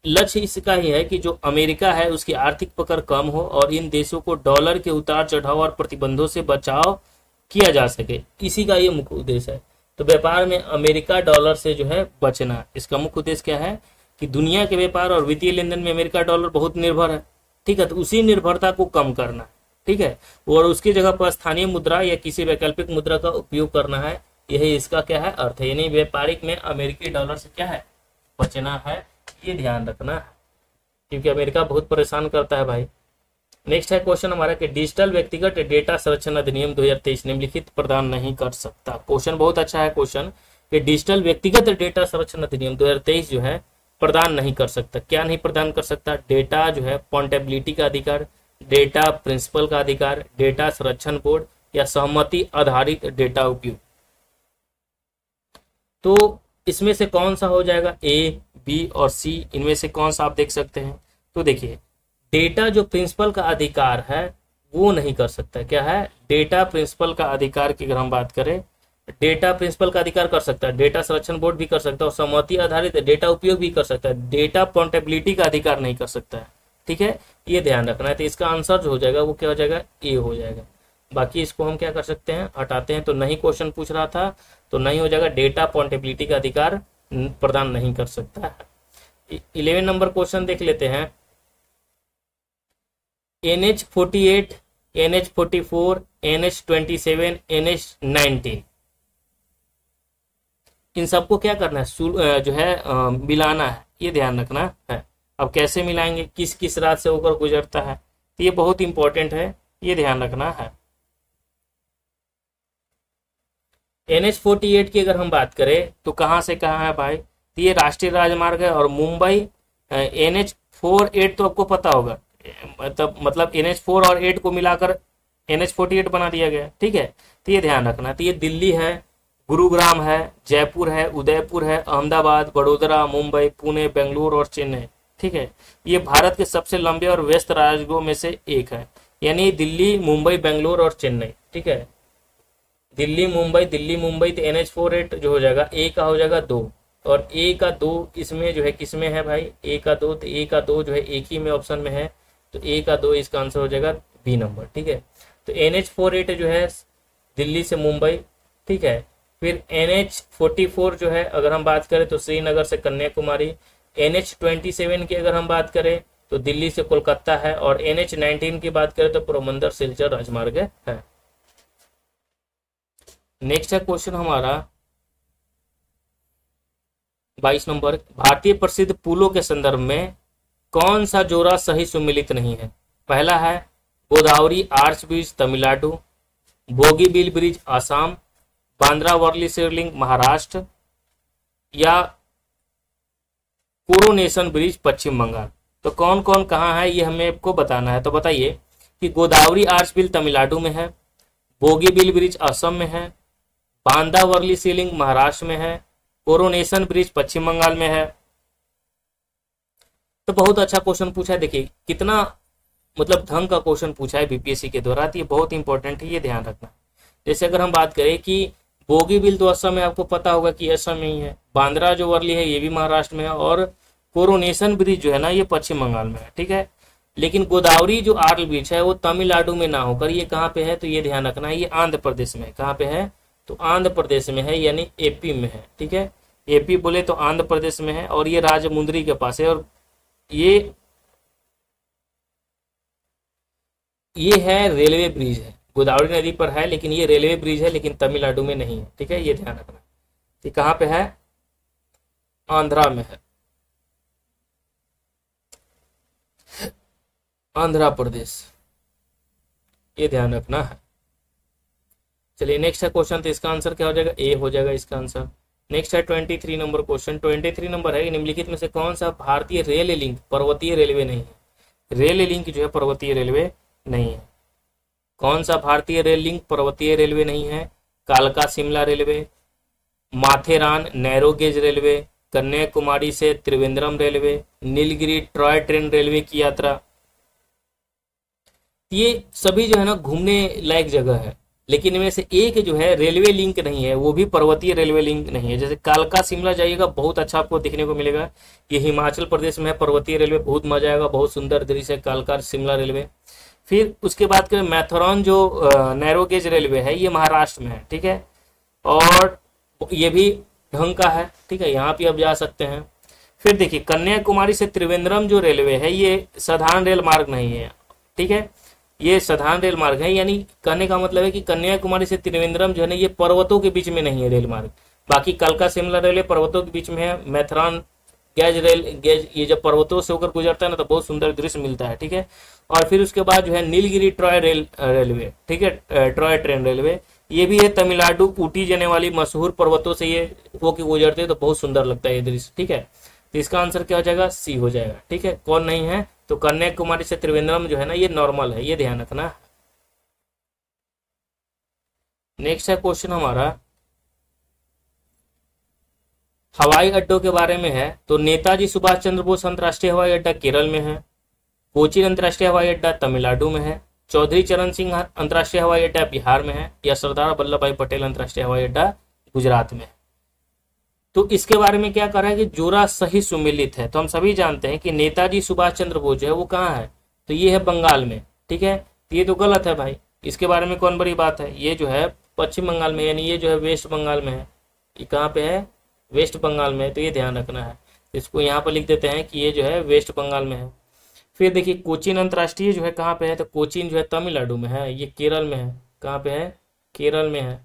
[SPEAKER 1] लक्ष्य इसका ही है कि जो अमेरिका है उसकी आर्थिक पकड़ कम हो और इन देशों को डॉलर के उतार चढ़ाव और प्रतिबंधों से बचाव किया जा सके, इसी का ये मुख्य उद्देश्य है। तो व्यापार में अमेरिका डॉलर से जो है बचना, इसका मुख्य उद्देश्य क्या है कि दुनिया के व्यापार और वित्तीय लेन देन में अमेरिका डॉलर बहुत निर्भर है, ठीक है, तो उसी निर्भरता को कम करना, ठीक है, और उसकी जगह पर स्थानीय मुद्रा या किसी वैकल्पिक मुद्रा का उपयोग करना है, यही इसका क्या है अर्थ है। यानी व्यापारिक में अमेरिकी डॉलर से क्या है बचना है, ये ध्यान रखना है, क्योंकि अमेरिका बहुत परेशान करता है भाई। नेक्स्ट है क्वेश्चन हमारा कि डिजिटल व्यक्तिगत डेटा संरक्षण अधिनियम 2023 निम्नलिखित प्रदान नहीं कर सकता। क्वेश्चन बहुत अच्छा है क्वेश्चन कि डिजिटल व्यक्तिगत डेटा संरक्षण अधिनियम 2023 जो है प्रदान नहीं कर सकता। क्या नहीं प्रदान कर सकता? डेटा जो है पोर्टेबिलिटी का अधिकार, डेटा प्रिंसिपल का अधिकार, डेटा संरक्षण बोर्ड, या सहमति आधारित डेटा उपयोग। तो इसमें से कौन सा हो जाएगा? A, B और C, इनमें से कौन सा आप देख सकते हैं? तो देखिए, डेटा जो प्रिंसिपल का अधिकार है वो नहीं कर सकता। क्या है? डेटा प्रिंसिपल का अधिकार की अगर हम बात करें, डेटा प्रिंसिपल का अधिकार कर सकता है, डेटा संरक्षण बोर्ड भी कर सकता है, और सहमति आधारित डेटा उपयोग भी कर सकता है। डेटा पोर्टेबिलिटी का अधिकार नहीं कर सकता है, ठीक है, ये ध्यान रखना है। तो इसका आंसर जो हो जाएगा वो क्या हो जाएगा? A हो जाएगा। बाकी इसको हम क्या कर सकते हैं? हटाते हैं। तो नहीं क्वेश्चन पूछ रहा था तो नहीं हो जाएगा, डेटा पोर्टेबिलिटी का अधिकार प्रदान नहीं कर सकता है। 11 नंबर क्वेश्चन देख लेते हैं NH48, NH44, NH27, NH19, इन सबको क्या करना है, जो है मिलाना है, ये ध्यान रखना है। अब कैसे मिलाएंगे, किस किस रात से होकर गुजरता है, तो ये बहुत इंपॉर्टेंट है, ये ध्यान रखना है। NH48 की अगर हम बात करें तो कहाँ से कहाँ है भाई, तो ये राष्ट्रीय राजमार्ग है और मुंबई। NH48 तो आपको पता होगा, मतलब NH4 और 8 को मिलाकर NH48 बना दिया गया, ठीक है। तो ये ध्यान रखना, तो ये दिल्ली है, गुरुग्राम है, जयपुर है, उदयपुर है, अहमदाबाद, बड़ोदरा, मुंबई, पुणे, बेंगलुरु और चेन्नई, ठीक है। ये भारत के सबसे लंबे और व्यस्त राज्यों में से एक है, यानी दिल्ली, मुंबई, बेंगलुरु और चेन्नई, ठीक है। दिल्ली मुंबई तो NH48 जो हो जाएगा, ए का हो जाएगा 2, और ए का 2 इसमें जो है किसमें है भाई, ए का 2, तो ए का 2 जो है एक ही में ऑप्शन में है, तो ए का 2 इसका आंसर हो जाएगा बी नंबर, ठीक है। तो NH48 जो है दिल्ली से मुंबई, ठीक है। फिर NH44 जो है अगर हम बात करें तो श्रीनगर से कन्याकुमारी। NH27 की अगर हम बात करें तो दिल्ली से कोलकाता है, और NH19 की बात करें तो पोरबंदर सिलचर राजमार्ग है। नेक्स्ट है क्वेश्चन हमारा 22 नंबर, भारतीय प्रसिद्ध पुलों के संदर्भ में कौन सा जोड़ा सही सुमेलित नहीं है। पहला है Godavari arch bridge Tamil Nadu, Bogibeel bridge Assam, Bandra Worli sea link Maharashtra, या कोरोनेशन ब्रिज पश्चिम बंगाल। तो कौन कौन कहाँ है ये हमें आपको बताना है। तो बताइए कि गोदावरी आर्च ब्रिज तमिलनाडु में है, बोगीबील ब्रिज असम में है, बांदा वर्ली शिवलिंग महाराष्ट्र में है, कोरोनेशन ब्रिज पश्चिम बंगाल में है। तो बहुत अच्छा क्वेश्चन पूछा है, देखिए कितना मतलब ढंग का क्वेश्चन पूछा है बीपीएससी के द्वारा, तो ये बहुत इंपॉर्टेंट है, ये ध्यान रखना। जैसे अगर हम बात करें कि बोगीबील तो असम में, आपको पता होगा कि असम में ही है, बांद्रा जो वर्ली है ये भी महाराष्ट्र में है, और कोरोनेशन ब्रिज जो है ना ये पश्चिम बंगाल में है, ठीक है। लेकिन गोदावरी जो आर्च ब्रिज है वो तमिलनाडु में ना होकर ये कहाँ पे है, तो ये ध्यान रखना है, ये आंध्र प्रदेश में है। कहाँ पे है, तो आंध्र प्रदेश में है, यानी एपी में है, ठीक है। एपी बोले तो आंध्र प्रदेश में है, और ये राजमुंदरी के पास है, और ये है रेलवे ब्रिज है, गोदावरी नदी पर है, लेकिन ये रेलवे ब्रिज है, लेकिन तमिलनाडु में नहीं है, ठीक है, ये ध्यान रखना। ये कहाँ पे है, आंध्रा में है, आंध्र प्रदेश, ये ध्यान रखना है। चलिए नेक्स्ट है क्वेश्चन, तो इसका आंसर क्या हो जाएगा, ए हो जाएगा इसका आंसर। नेक्स्ट है 23 नंबर क्वेश्चन। 23 नंबर है, निम्नलिखित में से कौन सा भारतीय रेल लिंक पर्वतीय रेलवे नहीं है। रेल लिंक जो है पर्वतीय रेलवे नहीं है। कौन सा भारतीय रेल लिंक पर्वतीय रेलवे नहीं है, कालका Shimla railway, Matheran narrow gauge railway, Kanyakumari से Trivandrum railway, Nilgiri toy train railway की यात्रा। ये सभी जो है ना घूमने लायक जगह है, लेकिन इनमें से एक जो है रेलवे लिंक नहीं है, वो भी पर्वतीय रेलवे लिंक नहीं है। जैसे कालका शिमला जाइएगा, बहुत अच्छा आपको देखने को मिलेगा, ये हिमाचल प्रदेश में है पर्वतीय रेलवे, बहुत मजा आएगा, बहुत सुंदर दृश्य है कालका शिमला रेलवे। फिर उसके बाद करें मैथरॉन जो नैरो गेज रेलवे है, ये महाराष्ट्र में है, ठीक है, और ये भी ढंग का है, ठीक है, यहाँ पे आप जा सकते हैं। फिर देखिए कन्याकुमारी से त्रिवेंद्रम जो रेलवे है ये साधारण रेल मार्ग नहीं है, ठीक है, ये साधारण रेल मार्ग है, यानी कहने का मतलब है कि कन्याकुमारी से त्रिवेंद्रम जो है ना ये पर्वतों के बीच में नहीं है रेल मार्ग। बाकी कालका शिमला रेलवे पर्वतों के बीच में है, मैथरॉन गेज ये जब पर्वतों से होकर गुजरता है ना तो बहुत सुंदर दृश्य मिलता है, ठीक है। और फिर उसके बाद जो है नीलगिरी ट्रॉय रेलवे, ठीक है, ट्रॉय ट्रेन रेलवे, ये भी है तमिलनाडु ऊटी जाने वाली मशहूर पर्वतों से ये होकर गुजरते हैं, तो बहुत सुंदर लगता है ये दृश्य, ठीक है। तो इसका आंसर क्या हो जाएगा, सी हो जाएगा, ठीक है। कौन नहीं है, तो कन्याकुमारी से त्रिवेंद्रम जो है ना ये नॉर्मल है, ये ध्यान रखना। नेक्स्ट है क्वेश्चन हमारा हवाई अड्डों के बारे में है। तो नेताजी सुभाष चंद्र बोस अंतर्राष्ट्रीय हवाई अड्डा केरल में है, कोचीन अंतर्राष्ट्रीय हवाई अड्डा तमिलनाडु में है, चौधरी चरण सिंह अंतर्राष्ट्रीय हवाई अड्डा बिहार में है, या सरदार वल्लभ भाई पटेल अंतर्राष्ट्रीय हवाई अड्डा गुजरात में है। तो इसके बारे में क्या कर रहा है कि जोड़ा सही सुमेलित है। तो हम सभी जानते हैं कि नेताजी सुभाष चंद्र बोस जो है वो कहाँ है, तो ये है बंगाल में, ठीक है। तो ये तो गलत है भाई, इसके बारे में कौन बड़ी बात है, ये जो है पश्चिम बंगाल में, यानी ये जो है वेस्ट बंगाल में है। ये कहाँ पे है, वेस्ट बंगाल में है, तो ये ध्यान रखना है। इसको यहाँ पर लिख देते हैं कि ये जो है वेस्ट बंगाल में है। फिर देखिए कोचीन अंतर्राष्ट्रीय जो है कहाँ पे है, तो कोचीन जो है तमिलनाडु में है, ये केरल में है। कहाँ पे है, केरल में है।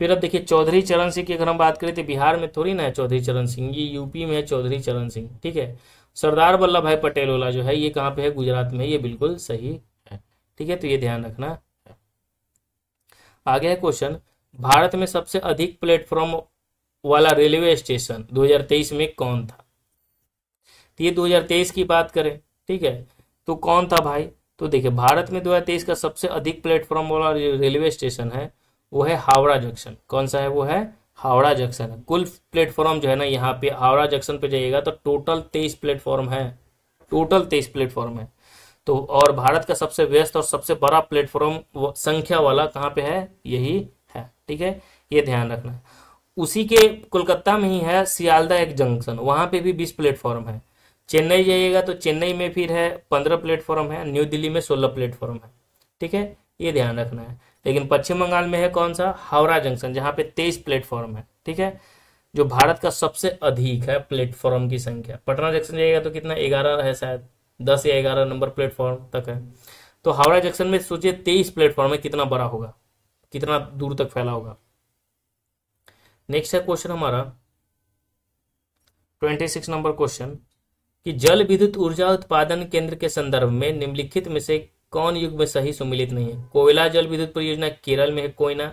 [SPEAKER 1] फिर अब देखिए चौधरी चरण सिंह की अगर हम बात करें तो बिहार में थोड़ी ना है चौधरी चरण सिंह, ये यूपी में है चौधरी चरण सिंह, ठीक है। सरदार वल्लभ भाई पटेल वाला जो है ये कहाँ पे है, गुजरात में, ये बिल्कुल सही है, ठीक है, तो ये ध्यान रखना है। आगे है क्वेश्चन, भारत में सबसे अधिक प्लेटफॉर्म वाला रेलवे स्टेशन 2023 में कौन था। तो ये 2023 की बात करें, ठीक है, तो कौन था भाई, तो देखिए भारत में 2023 का सबसे अधिक प्लेटफॉर्म वाला रेलवे स्टेशन है वो है हावड़ा जंक्शन। कौन सा है, वो है हावड़ा जंक्शन है। कुल प्लेटफॉर्म जो है ना यहाँ पे हावड़ा जंक्शन पे जाइएगा तो टोटल 23 प्लेटफॉर्म है, टोटल 23 प्लेटफॉर्म है। तो और भारत का सबसे व्यस्त और सबसे बड़ा प्लेटफॉर्म संख्या वाला कहाँ पे है, यही है, ठीक है, ये ध्यान रखना। उसी के कोलकाता में ही है सियालदा एक जंक्शन, वहां पे भी 20 प्लेटफॉर्म है। चेन्नई जाइएगा तो चेन्नई में फिर है 15 प्लेटफॉर्म है, न्यू दिल्ली में 16 प्लेटफॉर्म है, ठीक है, ये ध्यान रखना है। लेकिन पश्चिम बंगाल में है कौन सा, हावड़ा जंक्शन, जहाँ पे 23 प्लेटफॉर्म है, ठीक है, जो भारत का सबसे अधिक है प्लेटफॉर्म की संख्या। पटना जंक्शन जाइएगा तो कितना 11 है शायद, 10 या 11 नंबर प्लेटफॉर्म तक है। तो हावड़ा जंक्शन में सोचिए 23 प्लेटफॉर्म है, कितना बड़ा होगा, कितना दूर तक फैला होगा। नेक्स्ट है क्वेश्चन हमारा 26 नंबर क्वेश्चन, कि जल विद्युत ऊर्जा उत्पादन केंद्र के संदर्भ में निम्नलिखित में से कौन युग में सही सुमिलित नहीं है। कोयला जल विद्युत परियोजना केरल में है, कोयना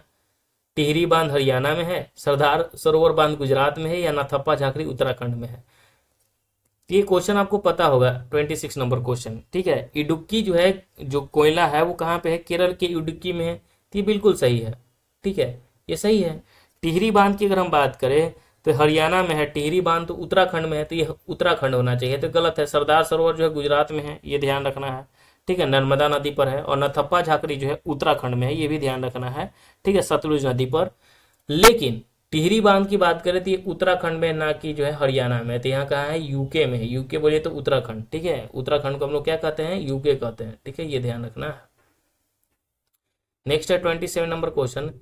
[SPEAKER 1] टिहरी बांध हरियाणा में है, सरदार सरोवर बांध गुजरात में है, या नाथप्पा झाकरी उत्तराखंड में है। ये क्वेश्चन आपको पता होगा 26 नंबर क्वेश्चन, ठीक है। इडुक्की जो है, जो कोयला है वो कहाँ पे है, केरल के इडुक्की में है, तो ये बिल्कुल सही है, ठीक है, ये सही है। टिहरी बांध की अगर हम बात करें तो हरियाणा में है, टिहरी बांध तो उत्तराखंड में है, तो ये उत्तराखंड होना चाहिए, तो गलत है। सरदार सरोवर जो है गुजरात में है, ये ध्यान रखना है, ठीक है, नर्मदा नदी पर है। और नथप्पा झाकरी जो है उत्तराखंड में है, ये भी ध्यान रखना है, ठीक है, सतलुज नदी पर। लेकिन टिहरी बांध की बात करें तो ये उत्तराखंड में, ना कि जो है हरियाणा में, तो यहाँ कहाँ है, यूके में है। यूके बोलिए तो उत्तराखंड, ठीक है, उत्तराखंड को हम लोग क्या कहते हैं, यूके कहते हैं, ठीक है, ये ध्यान रखना है। नेक्स्ट है 27 नंबर क्वेश्चन,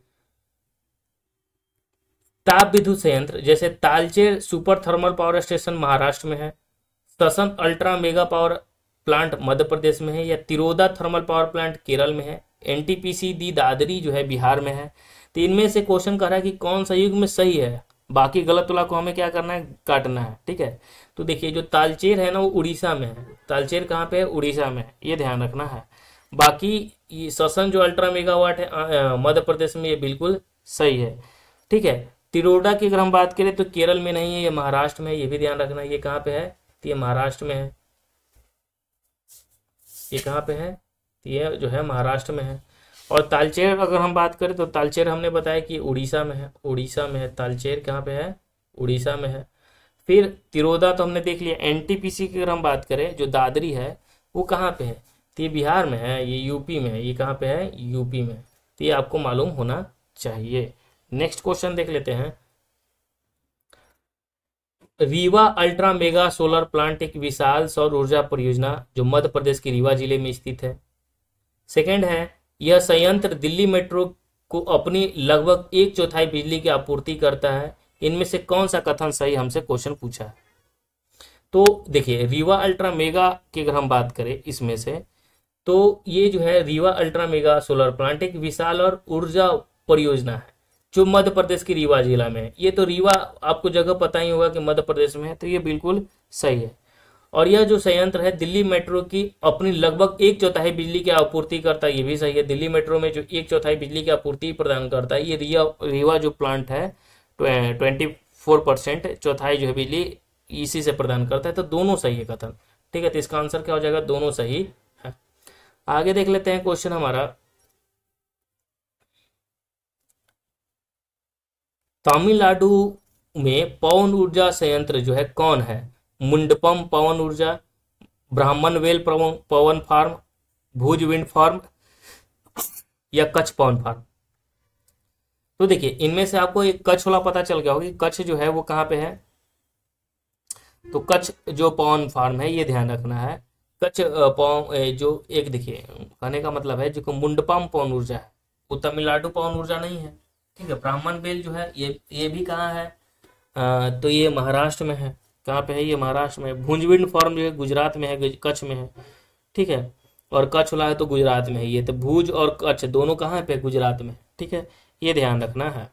[SPEAKER 1] ताप विद्युत संयंत्र जैसे Talcher super thermal power station Maharashtra में है, ससन ultra mega power plant Madhya Pradesh में है, या Tiroda thermal power plant Kerala में है, एनटीपीसी दी दादरी जो है बिहार में है। तो इनमें से क्वेश्चन कर रहा है कि कौन सा युग में सही है, बाकी गलत वाला को हमें क्या करना है, काटना है, ठीक है। तो देखिए जो तालचेर है ना वो उड़ीसा में है, तालचेर कहाँ पे है, उड़ीसा में है, ये ध्यान रखना है। बाकी ये ससन जो अल्ट्रा मेगावाट है मध्य प्रदेश में, ये बिल्कुल सही है, ठीक है। तिरोडा की अगर हम बात करें तो केरल में नहीं है, ये महाराष्ट्र में है, ये भी ध्यान रखना है। ये कहाँ पे है, तो ये महाराष्ट्र में है, ये कहाँ पे है, तो ये जो है महाराष्ट्र में है। और तालचेर अगर हम बात करें तो तालचेर हमने बताया कि उड़ीसा में है, उड़ीसा में है, तालचेर कहाँ पे है, उड़ीसा में है। फिर तिरोदा तो हमने देख लिया। एनटीपीसी की अगर हम बात करें जो दादरी है वो कहाँ पे है, तो ये बिहार में है, ये यूपी में है, ये कहाँ पे है, यूपी में। तो ये आपको मालूम होना चाहिए। नेक्स्ट क्वेश्चन देख लेते हैं, Rewa ultra mega solar plant एक विशाल सौर ऊर्जा परियोजना जो मध्य प्रदेश के रीवा जिले में स्थित है। सेकंड है, यह संयंत्र दिल्ली मेट्रो को अपनी लगभग 1/4 बिजली की आपूर्ति करता है। इनमें से कौन सा कथन सही, हमसे क्वेश्चन पूछा है। तो देखिए रीवा अल्ट्रा मेगा की अगर हम बात करें इसमें से, तो ये जो है Rewa ultra mega solar plant एक विशाल और ऊर्जा परियोजना है जो मध्य प्रदेश के रीवा जिला में है। ये तो रीवा आपको जगह पता ही होगा कि मध्य प्रदेश में है, तो ये बिल्कुल सही है। और यह जो संयंत्र है दिल्ली मेट्रो की अपनी लगभग 1/4 बिजली की आपूर्ति करता है, ये भी सही है। दिल्ली मेट्रो में जो 1/4 बिजली की आपूर्ति प्रदान करता है, ये रीवा जो प्लांट है 24% चौथाई जो है बिजली इसी से प्रदान करता है, तो दोनों सही है कथन, ठीक है। तो इसका आंसर क्या हो जाएगा, दोनों सही है। आगे देख लेते हैं क्वेश्चन हमारा, तमिलनाडु में पवन ऊर्जा संयंत्र जो है कौन है, मुंडपम पवन ऊर्जा, ब्राह्मणवेल पवन फार्म, भुज विंड फार्म, या कच्छ पवन फार्म। तो देखिए इनमें से आपको एक कच्छ वाला पता चल गया होगा कि कच्छ जो है वो कहाँ पे है, तो कच्छ जो पवन फार्म है ये ध्यान रखना है। कच्छ पवन जो एक देखिए कहने का मतलब है जो मुंडपम पवन ऊर्जा है वो तमिलनाडु पवन ऊर्जा नहीं है, ठीक है। ब्राह्मण बेल जो है ये भी कहाँ है, तो ये महाराष्ट्र में है, कहाँ पे है ये? महाराष्ट्र में। भुजविंड फॉर्म जो है गुजरात में है, कच्छ में है, ठीक है। और कच्छ वाला है तो गुजरात में है ये, तो भुज और कच्छ दोनों कहाँ पे? गुजरात में, ठीक है, ये ध्यान रखना है।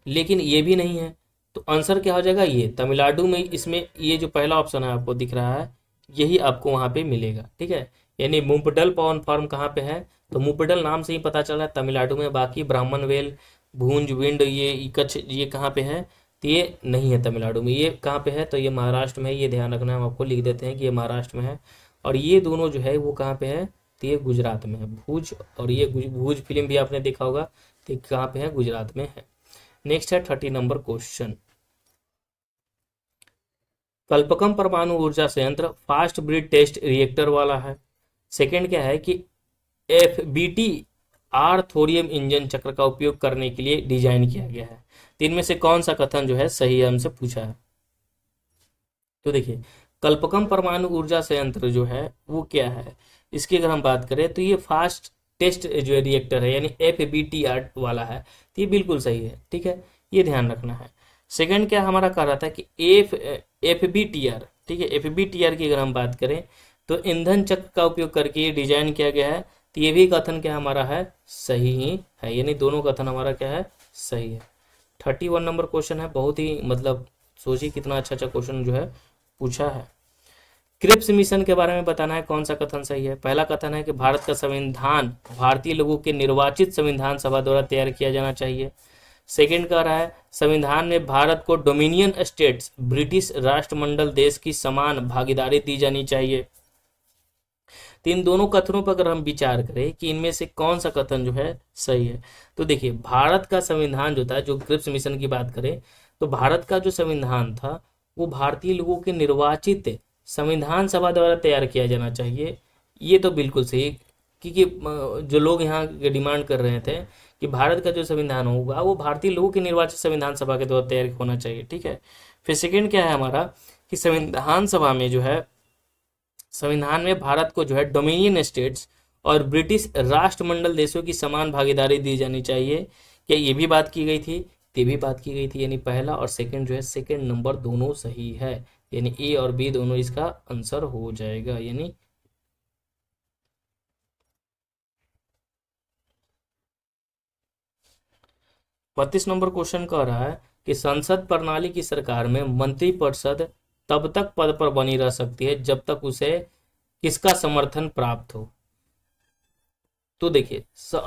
[SPEAKER 1] लेकिन ये भी नहीं है, तो आंसर क्या हो जाएगा? ये तमिलनाडु में, इसमें ये जो पहला ऑप्शन है आपको दिख रहा है, यही आपको वहां पे मिलेगा, ठीक है। यानी मुंपडल पवन फॉर्म कहाँ पे है? तो मुंपडल नाम से ही पता चल रहा है तमिलनाडु में। बाकी ब्राह्मण वेल, भूंज विंड, ये कच्छ, ये कहाँ पे है? तो ये नहीं है तमिलनाडु में। ये कहाँ पे है? तो ये महाराष्ट्र में है, ये ध्यान रखना है। हम आपको लिख देते हैं कि ये महाराष्ट्र में है। और ये दोनों जो है वो कहाँ पे है? तो ये गुजरात में है, भुज। और ये भुज फिल्म भी आपने देखा होगा, तो कहाँ पे है? गुजरात में है। नेक्स्ट है 30 नंबर क्वेश्चन। कल्पकम परमाणु ऊर्जा संयंत्र फास्ट ब्रीड टेस्ट रिएक्टर वाला है। सेकंड क्या है कि FBT आर थोरियम इंजन चक्र का उपयोग करने के लिए डिजाइन किया गया है। तो इनमें से कौन सा कथन जो है सही है, हमसे पूछा है। तो देखिए, कल्पकम परमाणु ऊर्जा संयंत्र जो है वो क्या है, इसकी अगर हम बात करें तो ये फास्ट टेस्ट जो रिएक्टर है, यानी FBTR वाला है। तो ये बिल्कुल सही है, ठीक है, ये ध्यान रखना है। सेकंड क्या हमारा कह रहा था कि FBTR, ठीक है, FBTR की अगर हम बात करें तो ईंधन चक्र का उपयोग करके ये डिजाइन किया गया है। तो ये भी कथन क्या हमारा है? सही ही है, यानी दोनों कथन हमारा क्या है? सही है। 31 नंबर क्वेश्चन है, बहुत ही मतलब सोचिए कितना अच्छा अच्छा क्वेश्चन जो है पूछा है। क्रिप्स मिशन के बारे में बताना है, कौन सा कथन सही है। पहला कथन है कि भारत का संविधान भारतीय लोगों के निर्वाचित संविधान सभा द्वारा तैयार किया जाना चाहिए। सेकंड कह रहा है संविधान में भारत को डोमिनियन स्टेट्स ब्रिटिश राष्ट्रमंडल देश की समान भागीदारी दी जानी चाहिए। तो इन दोनों कथनों पर अगर हम विचार करें कि इनमें से कौन सा कथन जो है सही है, तो देखिए भारत का संविधान जो था, जो क्रिप्स मिशन की बात करें तो भारत का जो संविधान था वो भारतीय लोगों के निर्वाचित संविधान सभा द्वारा तैयार किया जाना चाहिए। ये तो बिल्कुल सही, क्योंकि जो लोग यहाँ डिमांड कर रहे थे कि भारत का जो संविधान होगा वो भारतीय लोगों के निर्वाचित संविधान सभा के द्वारा तैयार होना चाहिए, ठीक है। फिर सेकंड क्या है हमारा कि संविधान सभा में जो है, संविधान में भारत को जो है डोमिनियन स्टेट्स और ब्रिटिश राष्ट्रमंडल देशों की समान भागीदारी दी जानी चाहिए। क्या ये भी बात की गई थी? ये भी बात की गई थी, यानी पहला और सेकंड जो है, सेकंड नंबर दोनों सही है, यानी ए और बी दोनों इसका आंसर हो जाएगा। यानी 32 नंबर क्वेश्चन कह रहा है कि संसद प्रणाली की सरकार में मंत्रिपरिषद तब तक पद पर बनी रह सकती है जब तक उसे किसका समर्थन प्राप्त हो। तो देखिए,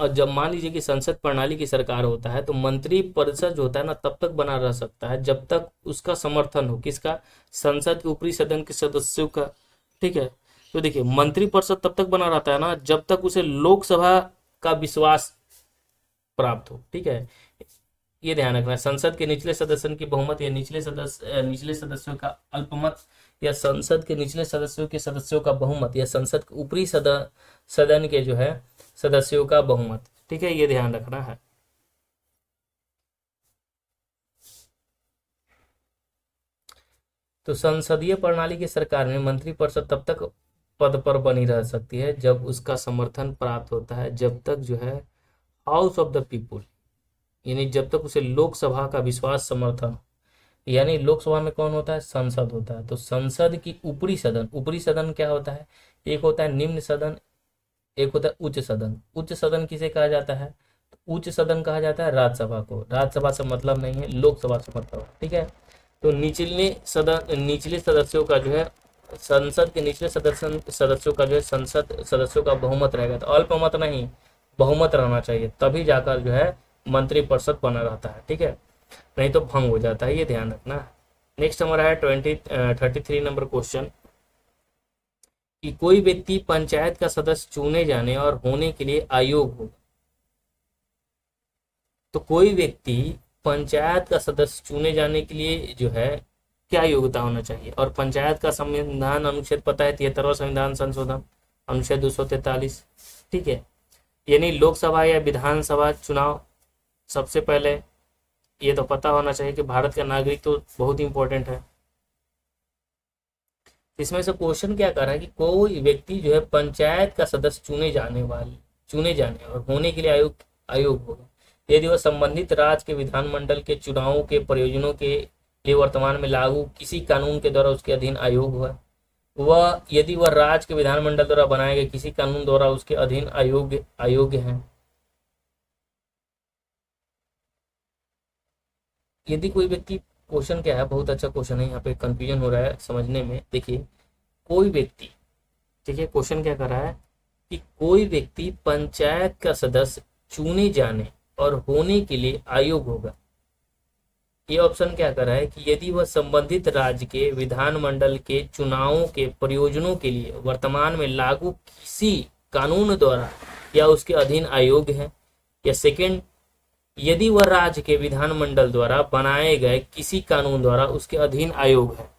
[SPEAKER 1] जब मान लीजिए कि संसद प्रणाली की सरकार होता है तो मंत्रिपरिषद जो होता है ना तब तक बना रह सकता है जब तक उसका समर्थन हो, किसका? संसद के ऊपरी सदन के सदस्यों का, ठीक है। तो देखिए मंत्रिपरिषद तब तक बना रहता है ना जब तक उसे लोकसभा का विश्वास प्राप्त हो, ठीक है, ये ध्यान रखना है। संसद के निचले सदस्य की बहुमत या निचले सदस्यों का अल्पमत, या संसद के निचले सदस्यों का बहुमत, या संसद के ऊपरी सदन के जो है सदस्यों का बहुमत, ठीक है, ये ध्यान रखना है। तो संसदीय प्रणाली की सरकार में मंत्रिपरिषद तब तक पद पर बनी रह सकती है जब उसका समर्थन प्राप्त होता है, जब तक जो है हाउस ऑफ द पीपुल, यानी जब तक उसे लोकसभा का विश्वास समर्थन, यानी लोकसभा में कौन होता है? संसद होता है। तो संसद की ऊपरी सदन क्या होता है? एक होता है निम्न सदन, एक होता है उच्च सदन। उच्च सदन किसे कहा जाता है? तो उच्च सदन कहा जाता है राज्यसभा को। राज्यसभा से मतलब नहीं है, लोकसभा से मतलब, ठीक है। तो निचले सदस्यों का जो है, संसद के निचले सदस्यों का जो है संसद सदस्यों का बहुमत रहेगा। तो अल्पमत नहीं, बहुमत रहना चाहिए, तभी जाकर जो है मंत्रिपरिषद बना रहता है, ठीक है, नहीं तो भंग हो जाता है, ये ध्यान रखना। नेक्स्ट हमारा है 33 नंबर क्वेश्चन कि कोई व्यक्ति पंचायत का सदस्य चुने जाने और होने के लिए अयोग्य होगा। तो कोई व्यक्ति पंचायत का सदस्य चुने जाने के लिए जो है क्या योग्यता होना चाहिए? और पंचायत का संविधान अनुच्छेद पता है 73वां संविधान संशोधन अनुच्छेद 243, ठीक है, यानी लोकसभा या विधानसभा चुनाव सबसे पहले ये तो पता होना चाहिए कि भारत का नागरिक तो बहुत इंपॉर्टेंट है। इसमें से क्वेश्चन क्या कर रहा है कि कोई व्यक्ति जो है पंचायत का सदस्य चुने जाने और होने के लिए अयोग्य होगा। यदि वह संबंधित राज्य के विधानमंडल के चुनावों के प्रयोजनों के लिए वर्तमान में लागू किसी कानून के द्वारा उसके अधीन आयोग हुआ, वह यदि वह राज्य के विधानमंडल द्वारा बनाए गए किसी कानून द्वारा उसके अधीन अयोग्य है। यदि कोई व्यक्ति, क्वेश्चन क्या है, बहुत अच्छा क्वेश्चन है, यहाँ पे कंफ्यूजन हो रहा है समझने में। देखिए कोई व्यक्ति, ठीक है, क्वेश्चन क्या कर रहा है कि कोई व्यक्ति पंचायत का सदस्य चुने जाने और होने के लिए अयोग्य होगा। ये ऑप्शन क्या कर रहा है कि यदि वह संबंधित राज्य के विधानमंडल के चुनावों के प्रयोजनों के लिए वर्तमान में लागू किसी कानून द्वारा या उसके अधीन अयोग्य है, या सेकंड, यदि वह राज्य के विधानमंडल द्वारा बनाए गए किसी कानून द्वारा उसके अधीन अयोग्य है।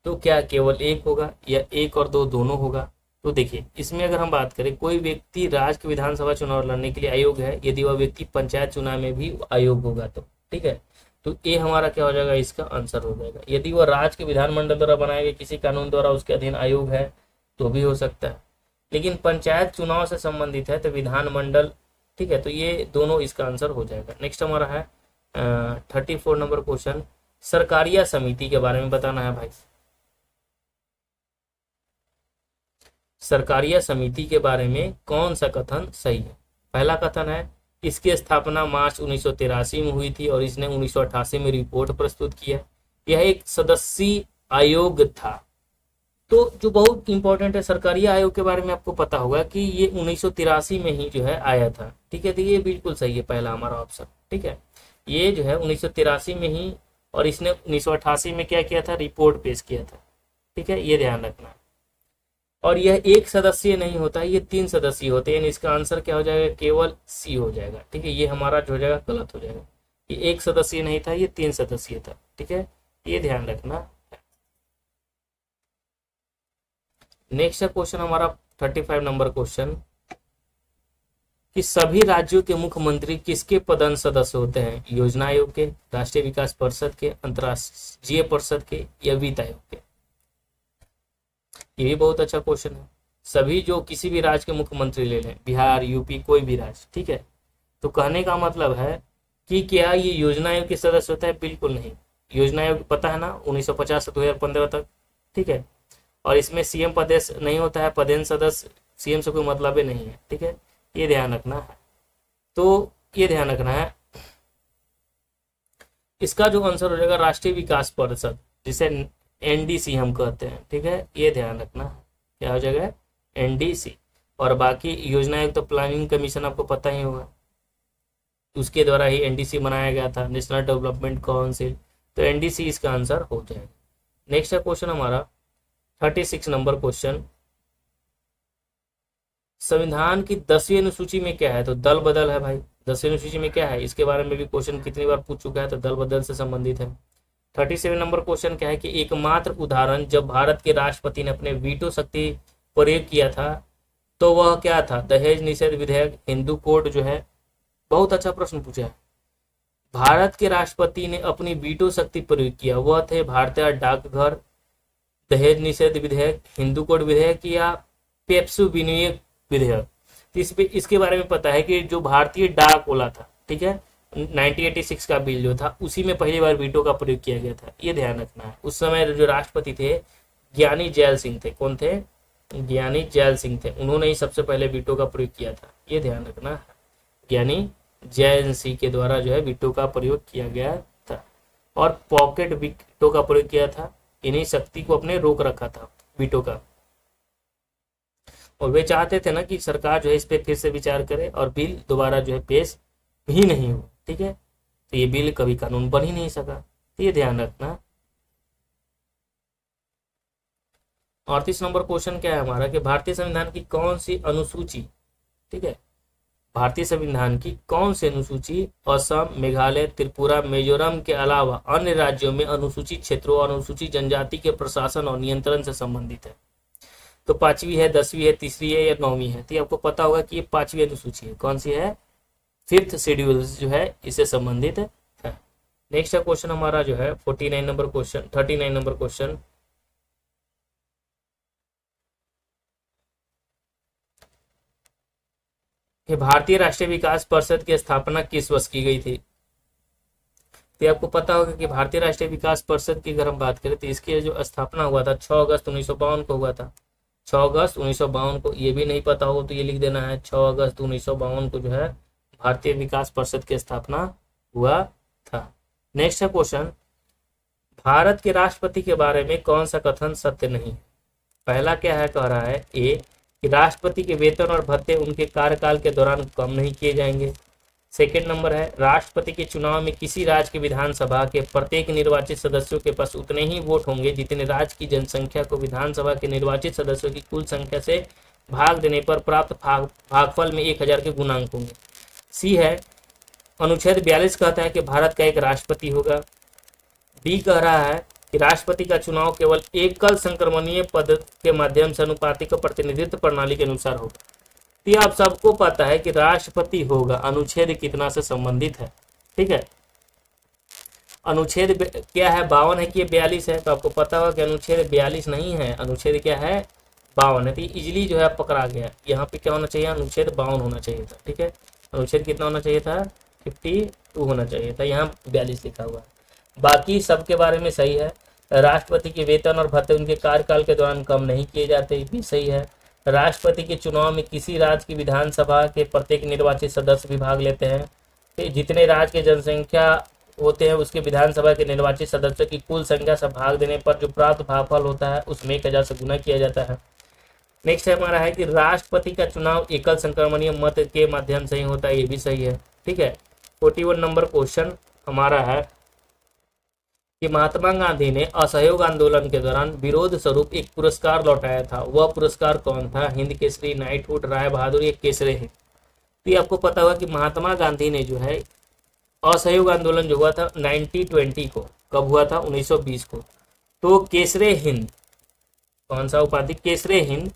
[SPEAKER 1] तो क्या केवल एक होगा या एक और दो दोनों होगा? तो देखिए इसमें अगर हम बात करें, कोई व्यक्ति राज्य के विधानसभा चुनाव लड़ने के लिए अयोग्य है यदि वह व्यक्ति पंचायत चुनाव में भी अयोग्य होगा तो, ठीक है, तो ये हमारा क्या हो जाएगा, इसका आंसर हो जाएगा। यदि वह राज्य के विधानमंडल द्वारा बनाए गए किसी कानून द्वारा उसके अधीन अयोग्य है तो भी हो सकता है, लेकिन पंचायत चुनाव से संबंधित है तो विधानमंडल, ठीक है, तो ये दोनों इसका आंसर हो जाएगा। नेक्स्ट हमारा है 34 नंबर क्वेश्चन, सरकारिया समिति के बारे में बताना है भाई। सरकारिया समिति के बारे में कौन सा कथन सही है? पहला कथन है इसकी स्थापना मार्च 1983 में हुई थी और इसने 1988 में रिपोर्ट प्रस्तुत किया। यह एक सदस्यीय आयोग था। तो जो बहुत इंपॉर्टेंट है, सरकारिया आयोग के बारे में आपको पता होगा कि ये 1983 में ही जो है आया था, ठीक है, तो ये बिल्कुल सही है पहला हमारा ऑप्शन, ठीक है, ये जो है 1983 में ही, और इसने 1988 में क्या किया था, रिपोर्ट पेश किया था, ठीक है, ये ध्यान रखना। और यह एक सदस्यीय नहीं होता है, ये 3 सदस्यीय होते हैं, इसका आंसर क्या हो जाएगा, केवल सी हो जाएगा, ठीक है, ये हमारा जो हो जाएगा गलत हो जाएगा, ये एक सदस्यीय नहीं था, ये 3 सदस्यीय था, ठीक है, ये ध्यान रखना। नेक्स्ट क्वेश्चन हमारा 35 नंबर क्वेश्चन, कि सभी राज्यों के मुख्यमंत्री किसके पदन सदस्य होते हैं? योजना आयोग के, राष्ट्रीय विकास परिषद के, अंतर्राष्ट्रीय परिषद के, या वित्त आयोग के? ये भी बहुत अच्छा क्वेश्चन है। सभी, जो किसी भी राज्य के मुख्यमंत्री ले लें, बिहार, यूपी, कोई भी राज्य, ठीक है, तो कहने का मतलब है कि क्या ये योजना आयोग के सदस्य होता है? बिल्कुल नहीं। योजना आयोग पता है ना, 1950 से 2015 तक, ठीक है, और इसमें सीएम पदेश नहीं होता है, पदेन सदस्य सीएम से कोई मतलब ही नहीं है, ठीक है, ये ध्यान रखना है। तो ये ध्यान रखना है, इसका जो आंसर हो जाएगा राष्ट्रीय विकास परिषद, जिसे एनडीसी हम कहते हैं, ठीक है, ये ध्यान रखना है, क्या हो जाएगा, एनडीसी। और बाकी योजना आयोग तो प्लानिंग कमीशन आपको पता ही होगा, उसके द्वारा ही एनडीसी बनाया गया था, नेशनल डेवलपमेंट काउंसिल, तो एनडीसी इसका आंसर हो जाएगा। नेक्स्ट क्वेश्चन हमारा 36 नंबर क्वेश्चन, संविधान की 10वीं अनुसूची में क्या है? तो दल बदल है भाई। 10वीं अनुसूची में क्या है, इसके बारे में भी क्वेश्चन कितनी बार पूछ चुका है, तो दल बदल से संबंधित है। 37 नंबर क्वेश्चन क्या है कि एकमात्र उदाहरण जब भारत के राष्ट्रपति ने अपने वीटो शक्ति प्रयोग किया था तो वह क्या था? दहेज निषेध विधेयक, हिंदू कोड जो है, बहुत अच्छा प्रश्न पूछा है। भारत के राष्ट्रपति ने अपनी वीटो शक्ति प्रयोग किया, वह थे भारतीय डाकघर, दहेज निषेध विधेयक, हिंदू कोड विधेयक, या पेप्सू विनियोग विधेयक। तो इसके बारे में पता है कि जो भारतीय डाक वाला था, ठीक है, 1986 का बिल जो था, उसी में पहली बार वीटो का प्रयोग किया गया था, ये ध्यान रखना है। उस समय जो राष्ट्रपति थे ज्ञानी जैल सिंह थे। कौन थे? ज्ञानी जैल सिंह थे, उन्होंने ही सबसे पहले वीटो का प्रयोग किया था, ये ध्यान रखना है। ज्ञानी जैल सिंह के द्वारा जो है वीटो का प्रयोग किया गया था, और पॉकेट वीटो का प्रयोग किया था, इन्हीं शक्ति को अपने रोक रखा था वीटो का। और वे चाहते थे ना कि सरकार जो है इस पे फिर से विचार करे और बिल दोबारा जो है पेश भी नहीं हो, ठीक है, तो ये बिल कभी कानून बन ही नहीं सका, तो ये ध्यान रखना। 38 नंबर क्वेश्चन क्या है हमारा कि भारतीय संविधान की कौन सी अनुसूची, ठीक है, भारतीय संविधान की कौन सी अनुसूची असम, मेघालय, त्रिपुरा, मिजोरम के अलावा अन्य राज्यों में अनुसूचित क्षेत्रों और अनुसूचित जनजाति के प्रशासन और नियंत्रण से संबंधित है? तो 5वीं है, 10वीं है, तीसरी है, या 9वीं है? तो ये आपको पता होगा कि ये 5वीं अनुसूची है। कौन सी है? 5th शेड्यूल जो है इससे संबंधित है। नेक्स्ट क्वेश्चन हमारा जो है 39 नंबर क्वेश्चन, कि भारतीय राष्ट्रीय विकास परिषद की स्थापना किस वर्ष की गई थी? तो आपको पता होगा कि भारतीय राष्ट्रीय विकास परिषद की अगर हम बात करें तो इसकी जो स्थापना हुआ था 6 अगस्त 1952 को हुआ था। 6 अगस्त 1952 को। ये भी नहीं पता हो तो ये लिख देना है 6 अगस्त 1952 को जो है भारतीय विकास परिषद की स्थापना हुआ था। नेक्स्ट है क्वेश्चन, भारत के राष्ट्रपति के बारे में कौन सा कथन सत्य नहीं? पहला क्या है, कह रहा है ए कि राष्ट्रपति के वेतन और भत्ते उनके कार्यकाल के दौरान कम नहीं किए जाएंगे। सेकेंड नंबर है, राष्ट्रपति के चुनाव में किसी राज्य की विधानसभा के प्रत्येक निर्वाचित सदस्यों के पास उतने ही वोट होंगे जितने राज्य की जनसंख्या को विधानसभा के निर्वाचित सदस्यों की कुल संख्या से भाग देने पर प्राप्त भागफल में 1000 के गुणांक होंगे। सी है, अनुच्छेद 42 कहता है कि भारत का एक राष्ट्रपति होगा। डी कह रहा है कि राष्ट्रपति का चुनाव केवल एकल संक्रमणीय पद के माध्यम से अनुपातिक प्रतिनिधित्व प्रणाली के अनुसार होगा। तो आप सबको पता है कि राष्ट्रपति होगा, अनुच्छेद कितना से संबंधित है, ठीक है। अनुच्छेद क्या है, 52 है कि 42 है? तो आपको पता होगा कि अनुच्छेद 42 नहीं है, अनुच्छेद क्या है, 52 है। तो इजिली जो है पकड़ा गया। यहाँ पे क्या होना चाहिए, अनुच्छेद 52 होना चाहिए था, ठीक है। अनुच्छेद कितना होना चाहिए था, 52 होना चाहिए था, यहाँ 42 लिखा हुआ है। बाकी सबके बारे में सही है। राष्ट्रपति के वेतन और भत्ते उनके कार्यकाल के दौरान कम नहीं किए जाते, भी सही है। राष्ट्रपति के चुनाव में किसी राज्य की विधानसभा के प्रत्येक निर्वाचित सदस्य भी भाग लेते हैं। जितने राज्य की जनसंख्या होते हैं उसके विधानसभा के निर्वाचित सदस्यों की कुल संख्या से भाग देने पर जो प्राप्त भागफल होता है उसमें 1000 से गुना किया जाता है। नेक्स्ट हमारा है कि राष्ट्रपति का चुनाव एकल संक्रमणीय मत के माध्यम से ही होता है, ये भी सही है, ठीक है। 41 नंबर क्वेश्चन हमारा है कि महात्मा गांधी ने असहयोग आंदोलन के दौरान विरोध स्वरूप एक पुरस्कार लौटाया था, वह पुरस्कार कौन था? हिंद केसरी, नाइटहुड, राय बहादुर या केसरे हिंद? तो ये आपको पता होगा कि महात्मा गांधी ने जो है असहयोग आंदोलन जो हुआ था 1920 को, कब हुआ था, 1920 को। तो केसरे हिंद, कौन सा उपाधि, केसरे हिंद,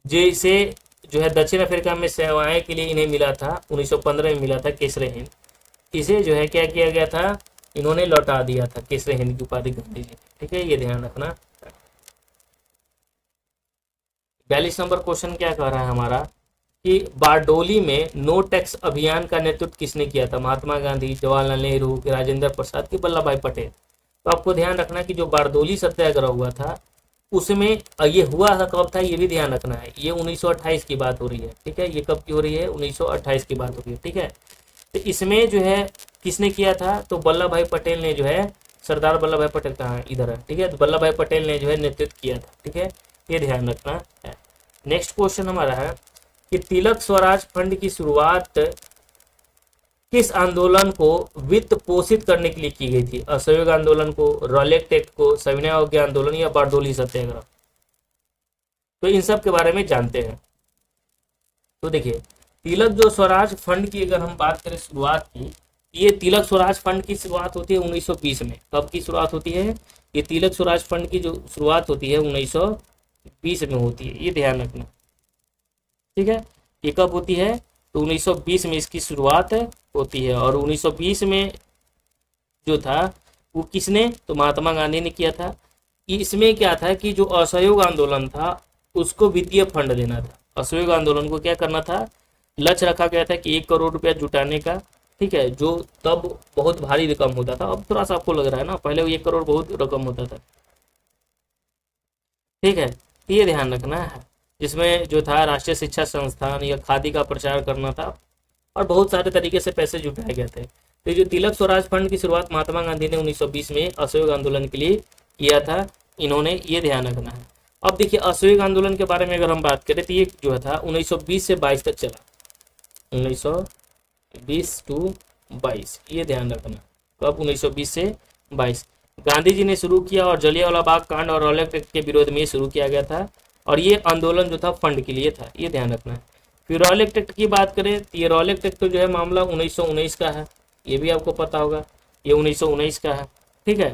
[SPEAKER 1] जैसे जो है दक्षिण अफ्रीका में सेवाएं के लिए इन्हें मिला था, 1915 में मिला था केसरे हिंद। इसे जो है क्या किया गया था, इन्होंने लौटा दिया था केसरे हिंद की उपाधि गांधी जी, ठीक है, ये ध्यान रखना। 42 नंबर क्वेश्चन क्या कह रहा है हमारा कि बारडोली में नो टैक्स अभियान का नेतृत्व किसने किया था? महात्मा गांधी, जवाहरलाल नेहरू, राजेंद्र प्रसाद की वल्लभ भाई पटेल? तो आपको ध्यान रखना कि जो बारडोली सत्याग्रह हुआ था उसमें ये हुआ था कब था, ये भी ध्यान रखना है। ये 1928 की बात हो रही है, ठीक है। ये कब की हो रही है, 1928 की बात हो रही है, ठीक है। तो इसमें जो है किसने किया था, तो वल्लभ भाई पटेल ने जो है, सरदार वल्लभ भाई पटेल कहाँ है, इधर है, ठीक है। तो वल्लभ भाई पटेल ने जो है नेतृत्व किया था, ठीक है, ये ध्यान रखना है। नेक्स्ट क्वेश्चन हमारा है कि तिलक स्वराज फंड की शुरुआत किस आंदोलन को वित्त पोषित करने के लिए की गई थी? असहयोग आंदोलन को, रॉलेट एक्ट को, सविनय अवज्ञा आंदोलन या बारडोली सत्याग्रह? तो इन सब के बारे में जानते हैं। तो देखिए, तिलक जो स्वराज फंड की अगर हम बात करें शुरुआत की, ये तिलक स्वराज फंड की शुरुआत होती है 1920 में। कब की शुरुआत होती है? ये तिलक स्वराज फंड की जो शुरुआत होती है 1920 में होती है, ये ध्यान रखना, ठीक है। ये कब होती है? तो 1920 में इसकी शुरुआत होती है। और 1920 में जो था वो किसने, तो महात्मा गांधी ने किया था। इसमें क्या था कि जो असहयोग आंदोलन था उसको वित्तीय फंड देना था। असहयोग आंदोलन को क्या करना था, लक्ष्य रखा गया था कि 1 करोड़ रुपया जुटाने का, ठीक है, जो तब बहुत भारी रकम होता था। अब थोड़ा सा आपको लग रहा है ना, पहले 1 करोड़ बहुत रकम होता था, ठीक है। ये ध्यान रखना है। जिसमें जो था राष्ट्रीय शिक्षा संस्थान या खादी का प्रचार करना था और बहुत सारे तरीके से पैसे जुटाए गए थे। तो जो तिलक स्वराज फंड की शुरुआत महात्मा गांधी ने 1920 में असहयोग आंदोलन के लिए किया था, इन्होंने ये ध्यान रखना है। अब देखिए, असहयोग आंदोलन के बारे में अगर हम बात करें तो ये जो था 1920 से 22 तक चला, 1920 to 22, ये ध्यान रखना। कब? 1920 से 22 गांधी जी ने शुरू किया और जलियांवाला बाग कांड और रॉलेट एक्ट के विरोध में शुरू किया गया था। और ये आंदोलन जो था फंड के लिए था, ये ध्यान रखना है। फिर रॉलेट एक्ट की बात करें तो ये रॉलेट एक्ट तो जो है मामला 1919 का है, ये भी आपको पता होगा, ये 1919 का है, ठीक है,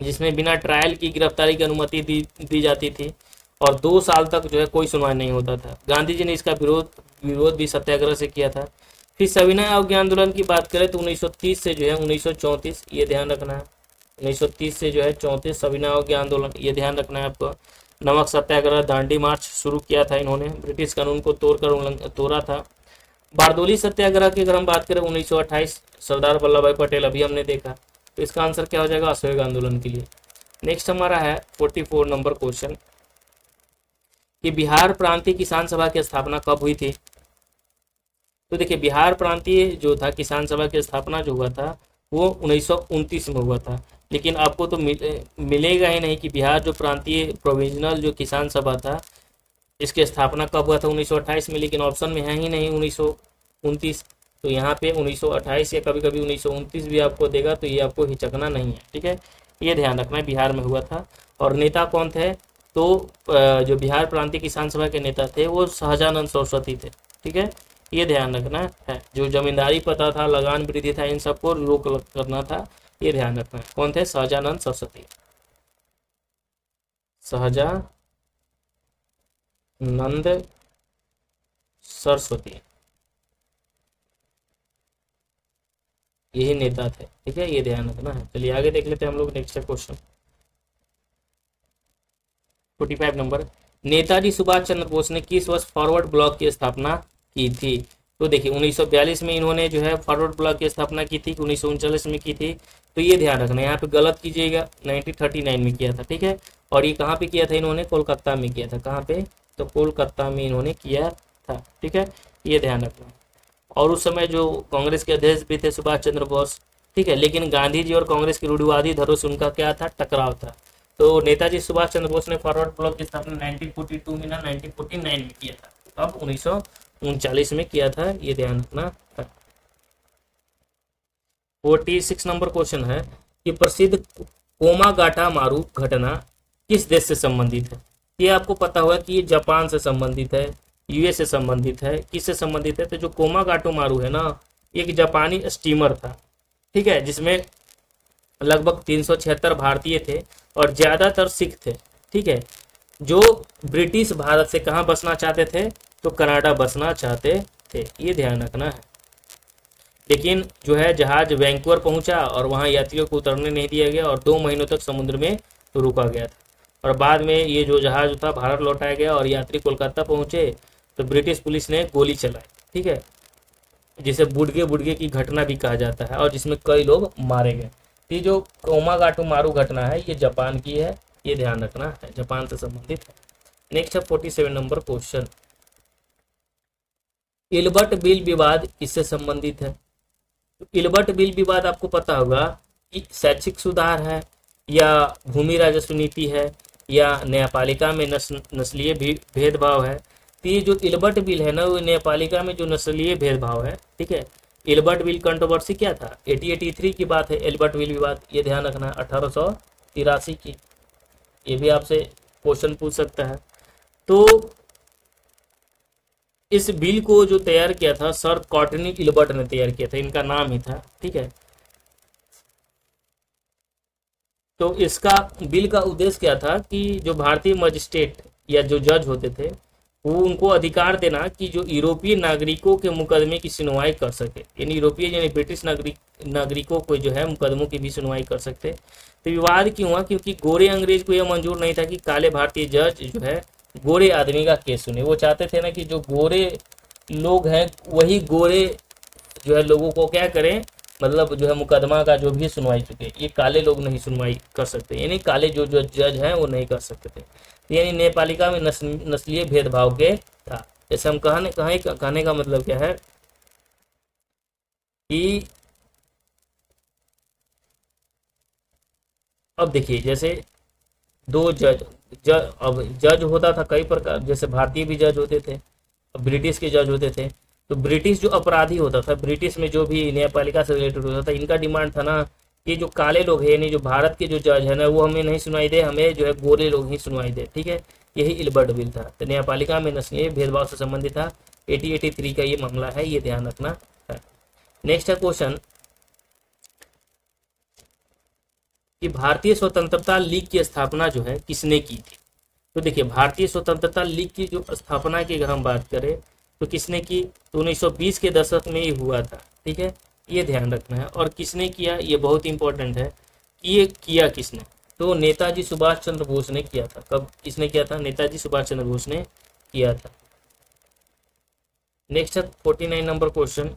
[SPEAKER 1] जिसमें बिना ट्रायल की गिरफ्तारी की अनुमति दी जाती थी और 2 साल तक जो है कोई सुनवाई नहीं होता था। गांधी जी ने इसका विरोध भी सत्याग्रह से किया था। फिर सविनय अवज्ञा आंदोलन की बात करें तो 1930 से जो है 1934, ये ध्यान रखना है, 1930 से जो है 34 सविनय अवज्ञा आंदोलन, ये ध्यान रखना है आपको। नमक सत्याग्रह, दांडी मार्च शुरू किया था इन्होंने, ब्रिटिश कानून को तोड़ा था। बारदोली सत्याग्रह की अगर हम बात करें 1928, सरदार वल्लभ भाई पटेल, अभी हमने देखा, तो इसका आंसर क्या हो जाएगा, असहयोग आंदोलन के लिए। नेक्स्ट हमारा है 44 नंबर क्वेश्चन कि बिहार प्रांतीय किसान सभा की स्थापना कब हुई थी। तो देखिए बिहार प्रांतीय जो था किसान सभा की स्थापना जो हुआ था वो 1929 में हुआ था, लेकिन आपको तो मिलेगा ही नहीं कि बिहार जो प्रांतीय प्रोविजनल जो किसान सभा था इसकी स्थापना कब हुआ था, 1928 में, लेकिन ऑप्शन में है ही नहीं 1929। तो यहाँ पे 1928 या कभी कभी 1929 भी आपको देगा, तो ये आपको हिचकना नहीं है, ठीक है, ये ध्यान रखना है, बिहार में हुआ था। और नेता कौन थे, तो जो बिहार प्रांतीय किसान सभा के नेता थे वो सहजानंद सरस्वती थे, ठीक है, ये ध्यान रखना है। जो जमींदारी पता था, लगान वृद्धि था, इन सबको रोक करना था, ये ध्यान रखना है। कौन थे, सहजानंद सरस्वती, सहजानंद सरस्वती, यही नेता थे, ठीक है, ये ध्यान रखना है। चलिए आगे देख लेते हैं हम लोग next question 45 number, Netaji Subhash Chandra Bose ने किस वर्ष फॉरवर्ड ब्लॉक की स्थापना की थी। तो देखिए 1942 में इन्होंने जो है फॉरवर्ड ब्लॉक की स्थापना की थी, 1939 में की थी, तो ये ध्यान रखना, यहाँ पे गलत कीजिएगा, 1939 में किया था, ठीक है। और ये कहाँ पे किया था इन्होंने, कोलकाता में किया था, कहाँ पे, तो कोलकाता में इन्होंने किया था, ठीक है, ये ध्यान रखना। और उस समय जो कांग्रेस के अध्यक्ष भी थे सुभाष चंद्र बोस, ठीक है, लेकिन गांधी जी और कांग्रेस की रूढ़िवादी धरों से उनका क्या था, टकराव था। तो नेताजी सुभाष चंद्र बोस ने फॉरवर्ड ब्लॉक की स्थापना 1942 में ना 1949 में किया था, अब 1939 में किया था, ये ध्यान रखना है। 46 नंबर क्वेश्चन है कि प्रसिद्ध कोमागाटा मारू घटना किस देश से संबंधित है। ये आपको पता होगा कि ये जापान से संबंधित है, यूएस से संबंधित है, किससे संबंधित है, तो जो कोमागाटो मारू है ना, एक जापानी स्टीमर था, ठीक है, जिसमें लगभग 376 भारतीय थे और ज्यादातर सिख थे, ठीक है, जो ब्रिटिश भारत से कहाँ बसना चाहते थे, तो कनाडा बसना चाहते थे, ये ध्यान रखना है। लेकिन जो है जहाज वैंकूवर पहुंचा और वहां यात्रियों को उतरने नहीं दिया गया और 2 महीनों तक समुद्र में रुका गया था, और बाद में ये जो जहाज था भारत लौटाया गया और यात्री कोलकाता पहुंचे तो ब्रिटिश पुलिस ने गोली चलाई, ठीक है, जिसे बुडगे बुडगे की घटना भी कहा जाता है और जिसमें कई लोग मारे गए। ये जो कोमागाटो मारू घटना है ये जापान की है, ये ध्यान रखना है, जापान से संबंधित है। नेक्स्ट है 47 नंबर क्वेश्चन, इल्बर्ट बिल विवाद किससे संबंधित है। तो इल्बर्ट बिल विवाद आपको पता होगा कि शैक्षिक सुधार है या भूमि राजस्व नीति है या न्यायपालिका में नस्लीय भेदभाव है। तो ये जो इल्बर्ट बिल है ना, वो न्यायपालिका में जो नस्लीय भेदभाव है, ठीक है, इल्बर्ट बिल कंट्रोवर्सी क्या था, 1883 की बात है, इल्बर्ट बिल विवाद, ये ध्यान रखना है, 1883 की, ये भी आपसे क्वेश्चन पूछ सकता है। तो इस बिल को जो तैयार किया था सर कॉटनी इल्बर्ट ने तैयार किया था, इनका नाम ही था, ठीक है। तो इसका बिल का उद्देश्य क्या था कि जो भारतीय मजिस्ट्रेट या जो जज होते थे वो उनको अधिकार देना कि जो यूरोपीय नागरिकों के मुकदमे की सुनवाई कर सके, यानी यूरोपीय यानी ब्रिटिश नागरिकों को जो है मुकदमों की भी सुनवाई कर सकते। तो विवाद क्यों हुआ, क्योंकि गोरे अंग्रेज को यह मंजूर नहीं था कि काले भारतीय जज जो है गोरे आदमी का केस सुने। वो चाहते थे ना कि जो गोरे लोग हैं वही गोरे जो है लोगों को क्या करें, मतलब जो है मुकदमा का जो भी सुनवाई चुके, ये काले लोग नहीं सुनवाई कर सकते, यानी काले जो जज हैं वो नहीं कर सकते थे। यानी न्यायपालिका में नस्लीय भेदभाव के था। जैसे हम कहने का मतलब क्या है कि अब देखिए जैसे दो अब जज होता था कई प्रकार, जैसे भारतीय भी जज होते थे, ब्रिटिश के जज होते थे। तो ब्रिटिश जो अपराधी होता था, ब्रिटिश में जो भी न्यायपालिका से रिलेटेड होता था, इनका डिमांड था ना कि जो काले लोग हैं यानी जो भारत के जो जज है ना वो हमें नहीं सुनवाई दे, हमें जो है गोरे लोग ही सुनवाई दे, ठीक है, यही इल्बर्ट बिल था। तो न्यायपालिका में नस्लीय भेदभाव से संबंधित था, 1883 का ये मामला है, ये ध्यान रखना है। नेक्स्ट है क्वेश्चन कि भारतीय स्वतंत्रता लीग की स्थापना जो है किसने की थी। तो देखिए भारतीय स्वतंत्रता लीग की जो स्थापना की अगर हम बात करें तो किसने की, तो 1920 के दशक में ही हुआ था, ठीक है, ये ध्यान रखना है। और किसने किया, ये बहुत इंपॉर्टेंट है कि ये किया किसने, तो नेताजी सुभाष चंद्र बोस ने किया था। कब किसने किया था, नेताजी सुभाष चंद्र बोस ने किया था, नेक्स्ट है 49 नंबर क्वेश्चन।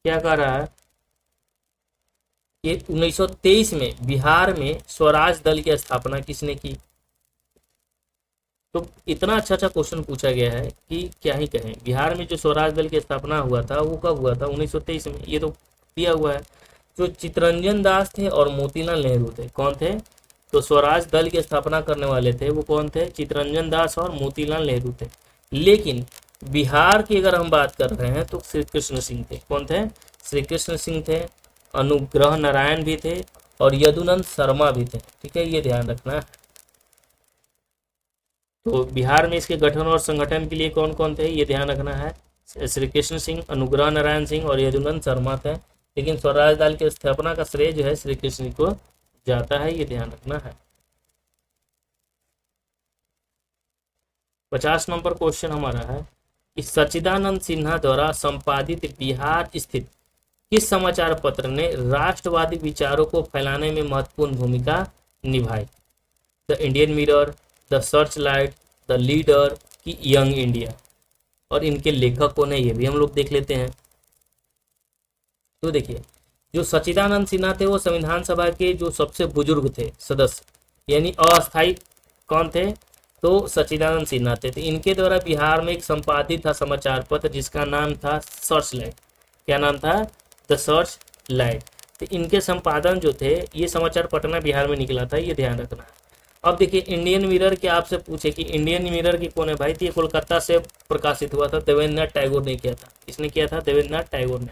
[SPEAKER 1] क्या कह रहा है कि 1923 में बिहार में स्वराज दल की स्थापना किसने की। तो इतना अच्छा अच्छा क्वेश्चन पूछा गया है कि क्या ही कहें। बिहार में जो स्वराज दल की स्थापना हुआ था वो कब हुआ था, 1923 में, ये तो दिया हुआ है। जो चित्तरंजन दास थे और मोतीलाल नेहरू थे, कौन थे, तो स्वराज दल की स्थापना करने वाले थे वो कौन थे, चित्तरंजन दास और मोतीलाल नेहरू थे। लेकिन बिहार की अगर हम बात कर रहे हैं तो श्री कृष्ण सिंह थे। कौन थे, श्री कृष्ण सिंह थे, अनुग्रह नारायण भी थे और यदुनंद शर्मा भी थे। ठीक है, ये ध्यान रखना। तो बिहार में इसके गठन और संगठन के लिए कौन कौन थे ये ध्यान रखना है। श्री कृष्ण सिंह, अनुग्रह नारायण सिंह और यदुनंद शर्मा थे। लेकिन स्वराज दल की स्थापना का श्रेय जो है श्री कृष्ण को जाता है, ये ध्यान रखना है। 50 नंबर क्वेश्चन हमारा है कि सच्चिदानंद सिन्हा द्वारा संपादित बिहार स्थित किस समाचार पत्र ने राष्ट्रवादी विचारों को फैलाने में महत्वपूर्ण भूमिका निभाई। The Indian mirror, the search light, the leader की यंग इंडिया। और इनके लेखक कौन है ये भी हम लोग देख लेते हैं। तो देखिए, जो सच्चिदानंद सिन्हा थे वो संविधान सभा के जो सबसे बुजुर्ग थे सदस्य, यानी अस्थायी कौन थे, तो सच्चिदानंद सिन्हा थे। तो इनके द्वारा बिहार में एक संपादित था समाचार पत्र जिसका नाम था सर्च लाइट। क्या नाम था, द सर्च लाइट। तो इनके संपादन जो थे ये समाचार पटना बिहार में निकला था, ये ध्यान रखना है। अब देखिए, इंडियन मिरर के आपसे पूछे कि इंडियन मिरर की कौन है भाई, तो ये कोलकाता से प्रकाशित हुआ था, देवेंद्रनाथ टैगोर ने किया था। किसने किया था, देवेंद्रनाथ टैगोर ने।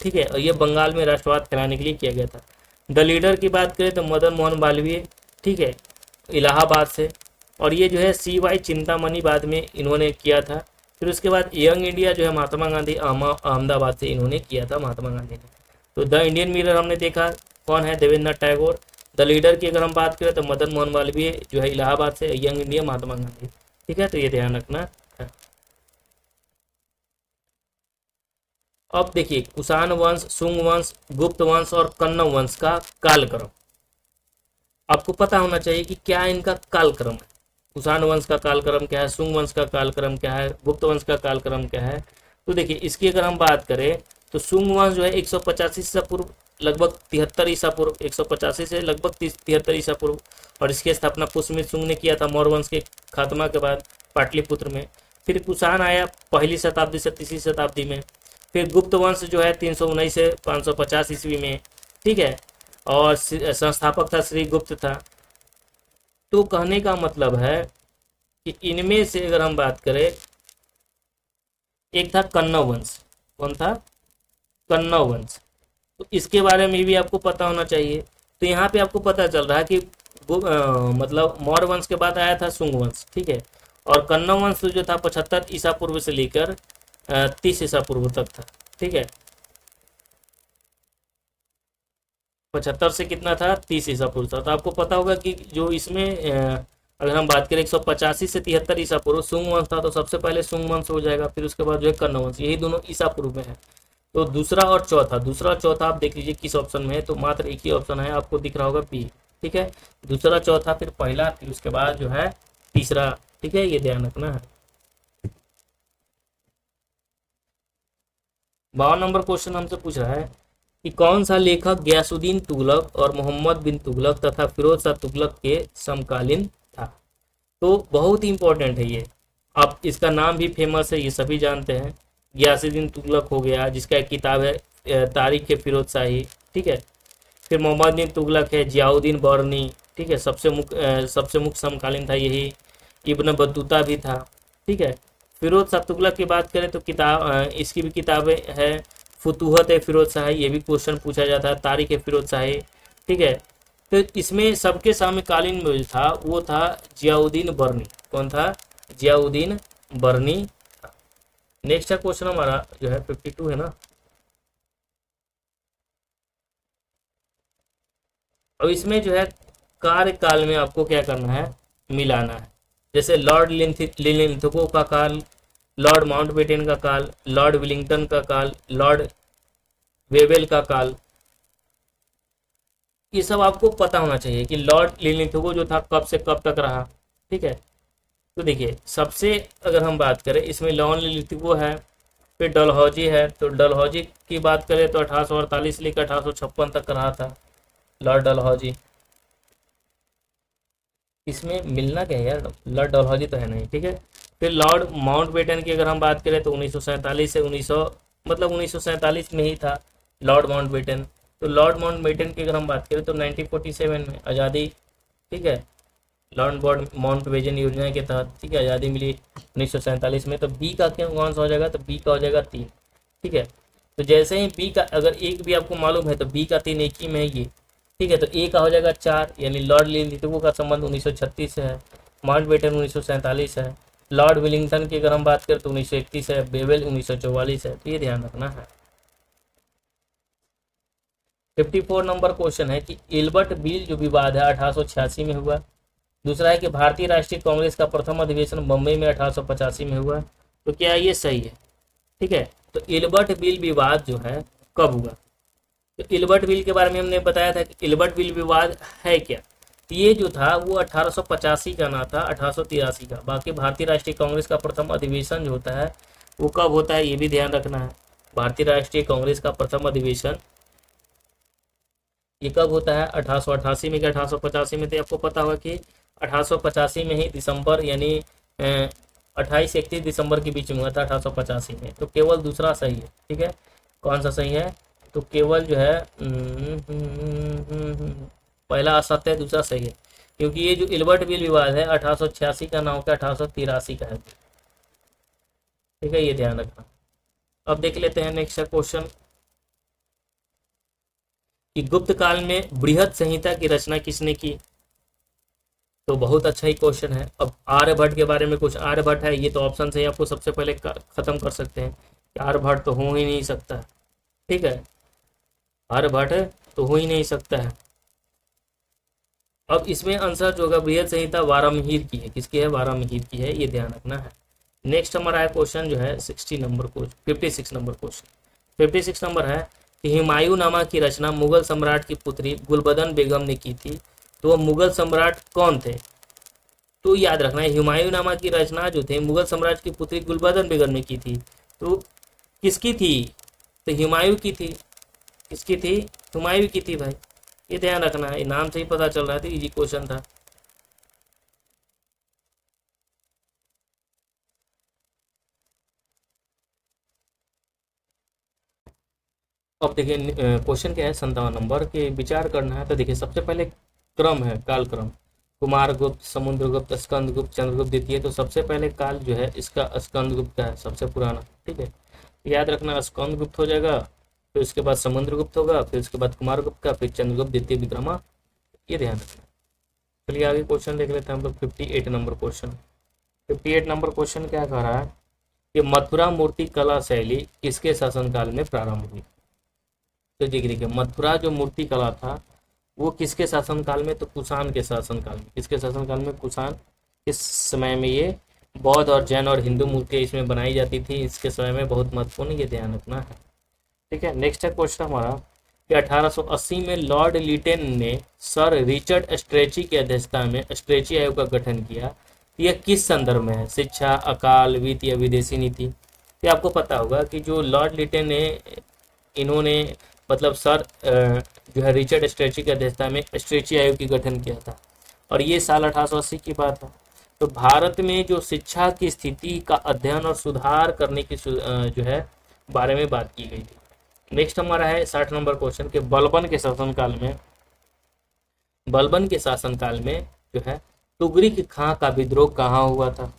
[SPEAKER 1] ठीक है, और ये बंगाल में राष्ट्रवाद फैलाने के लिए किया गया था। द लीडर की बात करें तो मदन मोहन मालवीय, ठीक है, इलाहाबाद से। और ये जो है CY चिंतामणि बाद में इन्होंने किया था। फिर उसके बाद यंग इंडिया जो है महात्मा गांधी अहमदाबाद से इन्होंने किया था, महात्मा गांधी ने। तो द इंडियन मिरर हमने देखा कौन है, देवेंद्रनाथ टैगोर। द लीडर की अगर हम बात करें तो मदन मोहन मालवीय जो है इलाहाबाद से, यंग इंडिया महात्मा गांधी। ठीक है, तो ये ध्यान रखना है। अब देखिए, कुषाण वंश, शुंग वंश, गुप्त वंश और कन्नौ वंश का कालक्रम आपको पता होना चाहिए कि क्या इनका कालक्रम है। कुषाण वंश का कालक्रम क्या है, शुंग वंश का कालक्रम क्या है, गुप्त वंश का कालक्रम क्या है। तो देखिए, इसकी अगर हम बात करें तो शुंग वंश जो है 185 ईसा पूर्व लगभग 73 ईसा पूर्व, 185 से लगभग 73 ईसा पूर्व। और इसकी स्थापना पुष्यमित्र शुंग ने किया था मौर्य वंश के खात्मा के बाद पाटलिपुत्र में। फिर कुषाण आया पहली शताब्दी से तीसरी शताब्दी में। फिर गुप्त वंश जो है 319 से 550 ईस्वी में। ठीक है, और संस्थापक था श्री गुप्त था। तो कहने का मतलब है कि इनमें से अगर हम बात करें, एक था कन्नौ वंश। कौन था, कन्नौ वंश। तो इसके बारे में भी आपको पता होना चाहिए। तो यहाँ पे आपको पता चल रहा है कि मतलब मौर्य वंश के बाद आया था शुंग वंश। ठीक है, और कन्नौ वंश जो था 75 ईसा पूर्व से लेकर 30 ईसा पूर्व तक था। ठीक है, 75 से कितना था, 30 ईसा पूर्व था। तो आपको पता होगा कि जो इसमें अगर हम बात करें 185 से 73 ईसा पूर्व शुंग वंश था, तो सबसे पहले शुंग वंश हो जाएगा। फिर उसके बाद जो है कन्नौ वंश, यही दोनों ईसा पूर्व में है। तो दूसरा और चौथा आप देख लीजिए किस ऑप्शन में है। तो मात्र एक ही ऑप्शन है, आपको दिख रहा होगा बी। ठीक है, दूसरा, चौथा, फिर पहला, फिर उसके बाद जो है तीसरा। ठीक है, ये ध्यान रखना है। 52 नंबर क्वेश्चन हमसे पूछ रहा है कि कौन सा लेखक गयासुद्दीन तुगलक और मोहम्मद बिन तुगलक तथा फिरोज शाह तुगलक के समकालीन था। तो बहुत ही इंपॉर्टेंट है ये, आप इसका नाम भी फेमस है, ये सभी जानते हैं। गयासुद्दीन तुगलक हो गया, जिसका एक किताब है तारीख फिरोज शाही। ठीक है, फिर मोहम्मद बिन तुगलक है, जियाउद्दीन बर्नी। ठीक है, सबसे मुख्य समकालीन था यही। इब्न बतूता भी था। ठीक है, फिरोज शाह तुगलक की बात करें तो किताब इसकी भी किताबें है, फुतूहत फिरोज शाही, ये भी क्वेश्चन पूछा जाता है, तारीख फिरोज शाही। ठीक है, तो इसमें सबके समकालीन में जो था वो था जियाउद्दीन बर्नी। कौन था, जियाउद्दीन बर्नी। नेक्स्ट क्वेश्चन हमारा जो है 52 है ना। अब इसमें जो है कार्यकाल में आपको क्या करना है, मिलाना है। जैसे लॉर्ड लिनलिथगो का काल, लॉर्ड माउंटबेटन का काल, लॉर्ड विलिंगटन का काल, लॉर्ड वेवेल का काल, ये सब आपको पता होना चाहिए कि लॉर्ड लिनलिथगो जो था कब से कब तक रहा। ठीक है, तो देखिए, सबसे अगर हम बात करें इसमें लॉर्ड लिनलिथगो है फिर डलहौजी है, तो डलहौजी की बात करें तो 1848 लेकर 1856 तक रहा था लॉर्ड डलहौजी। इसमें मिलना क्या है यार, लॉर्ड डलहौजी तो है नहीं, ठीक है। फिर लॉर्ड माउंटबेटन की अगर हम बात करें तो 1947 से 1900 मतलब 1947 में ही था लॉर्ड माउंटबेटन। तो लॉर्ड माउंटबेटन की अगर हम बात करें तो 1947 में आज़ादी, ठीक है, लॉर्ड माउंटबेटन योजना के तहत, ठीक है, आज़ादी मिली 1947 में। तो बी का क्या कौन सा हो जाएगा, तो बी का हो जाएगा 3, ठीक है। तो जैसे ही बी का अगर एक भी आपको मालूम है तो बी का 3 एक ही में है ये, ठीक है। तो ए का हो जाएगा 4, यानी लॉर्ड लिथगो का संबंध 1936 से है, माउंटबेटन 1947 है, लॉर्ड विलिंगटन की अगर हम बात करें तो 1931 है, बेवेल 1944 है। तो ये ध्यान रखना है। 54 नंबर क्वेश्चन है कि एल्बर्ट बिल जो विवाद है 1886 में हुआ। दूसरा है कि भारतीय राष्ट्रीय कांग्रेस का प्रथम अधिवेशन बम्बई में 1885 में हुआ। तो क्या ये सही है, ठीक है। तो एल्बर्ट बिल विवाद जो है कब हुआ, तो एल्बर्ट बिल के बारे में हमने बताया था कि एल्बर्ट बिल विवाद है क्या। तो ये जो था वो 1885 का ना था 1883 का। बाकी भारतीय राष्ट्रीय कांग्रेस का प्रथम अधिवेशन जो होता है वो कब होता है ये भी ध्यान रखना है। भारतीय राष्ट्रीय कांग्रेस का प्रथम अधिवेशन ये कब होता है, 1888 में कि 1885 में। तो आपको पता होगा कि 1885 में ही दिसंबर, यानी 28 से 31 दिसंबर के बीच में हुआ था 1885 में। तो केवल दूसरा सही है, ठीक है। कौन सा सही है, तो केवल जो है पहला असत्य है, दूसरा सही है, क्योंकि ये जो एल्बर्ट बिल विवाद है 1886 का ना होकर 1883 का है, ठीक है, ये ध्यान रखना। अब देख लेते हैं नेक्स्ट क्वेश्चन कि गुप्त काल में बृहद संहिता की रचना किसने की। तो बहुत अच्छा ही क्वेश्चन है। अब आर्यभट्ट के बारे में कुछ, आर्यभट्ट है ये तो ऑप्शन से ही आपको सबसे पहले खत्म कर सकते हैं कि आर्यभट्ट तो हो ही नहीं सकता, ठीक है, आर्यभट्ट तो हो ही नहीं सकता है। अब इसमें आंसर जो होगा बृहद संहिता वारामिहिर की है, किसकी है, वारामिहिर की है, ये ध्यान रखना है। नेक्स्ट हमारा है क्वेश्चन जो है 56 नंबर क्वेश्चन 56 नंबर है कि हुमायूं नामा की रचना मुगल सम्राट की पुत्री गुलबदन बेगम ने की थी। तो वह मुगल सम्राट कौन थे, तो याद रखना है हुमायूं नामा की रचना जो थे मुगल सम्राट की पुत्री गुलबदन बेगम ने की थी। तो किसकी थी, तो हुमायूं की थी, किसकी थी, हुमायूं की थी भाई, ये ध्यान रखना है। नाम से ही पता चल रहा था, इजी क्वेश्चन था। अब देखिए क्वेश्चन क्या है 57 नंबर के विचार करना है। तो देखिए सबसे पहले क्रम है, काल क्रम, कुमारगुप्त, समुद्रगुप्त, स्कंदगुप्त, चंद्रगुप्त द्वितीय। तो सबसे पहले काल जो है इसका स्कंदगुप्त का है, सबसे पुराना, ठीक है। याद रखना स्कंदगुप्त हो जाएगा, फिर उसके बाद समुद्रगुप्त होगा, फिर उसके बाद कुमारगुप्त का, फिर चंद्रगुप्त द्वितीय विक्रमा, ये ध्यान रखना। चलिए आगे क्वेश्चन देख लेते हैं हम लोग 58 नंबर क्वेश्चन। 58 नंबर क्वेश्चन क्या कह रहा है कि मथुरा मूर्ति कला शैली किसके शासनकाल में प्रारंभ हुई। तो देखिए मथुरा जो मूर्ति कला था वो किसके शासनकाल में, तो कुषाण के शासनकाल में। किसके शासनकाल में, कुषाण। इस समय में ये बौद्ध और जैन और हिंदू मूर्तियाँ इसमें बनाई जाती थी, इसके समय में बहुत महत्वपूर्ण, ये ध्यान रखना है, ठीक है। नेक्स्ट है क्वेश्चन हमारा कि 1880 में लॉर्ड लिटन ने सर रिचर्ड स्ट्रेची की अध्यक्षता में स्ट्रेची आयोग का गठन किया। यह किस संदर्भ में है, शिक्षा, अकाल, वित्त या विदेशी नीति। ये आपको पता होगा कि जो लॉर्ड लिटन ने, इन्होंने मतलब सर जो है रिचर्ड स्ट्रेची की अध्यक्षता में स्ट्रेची आयोग की गठन किया था, और ये साल 1880 की बात है। तो भारत में जो शिक्षा की स्थिति का अध्ययन और सुधार करने की जो है बारे में बात की गई थी। नेक्स्ट हमारा है 60 नंबर क्वेश्चन के बलबन के शासनकाल में जो है तुगरिक खां का विद्रोह कहाँ हुआ था।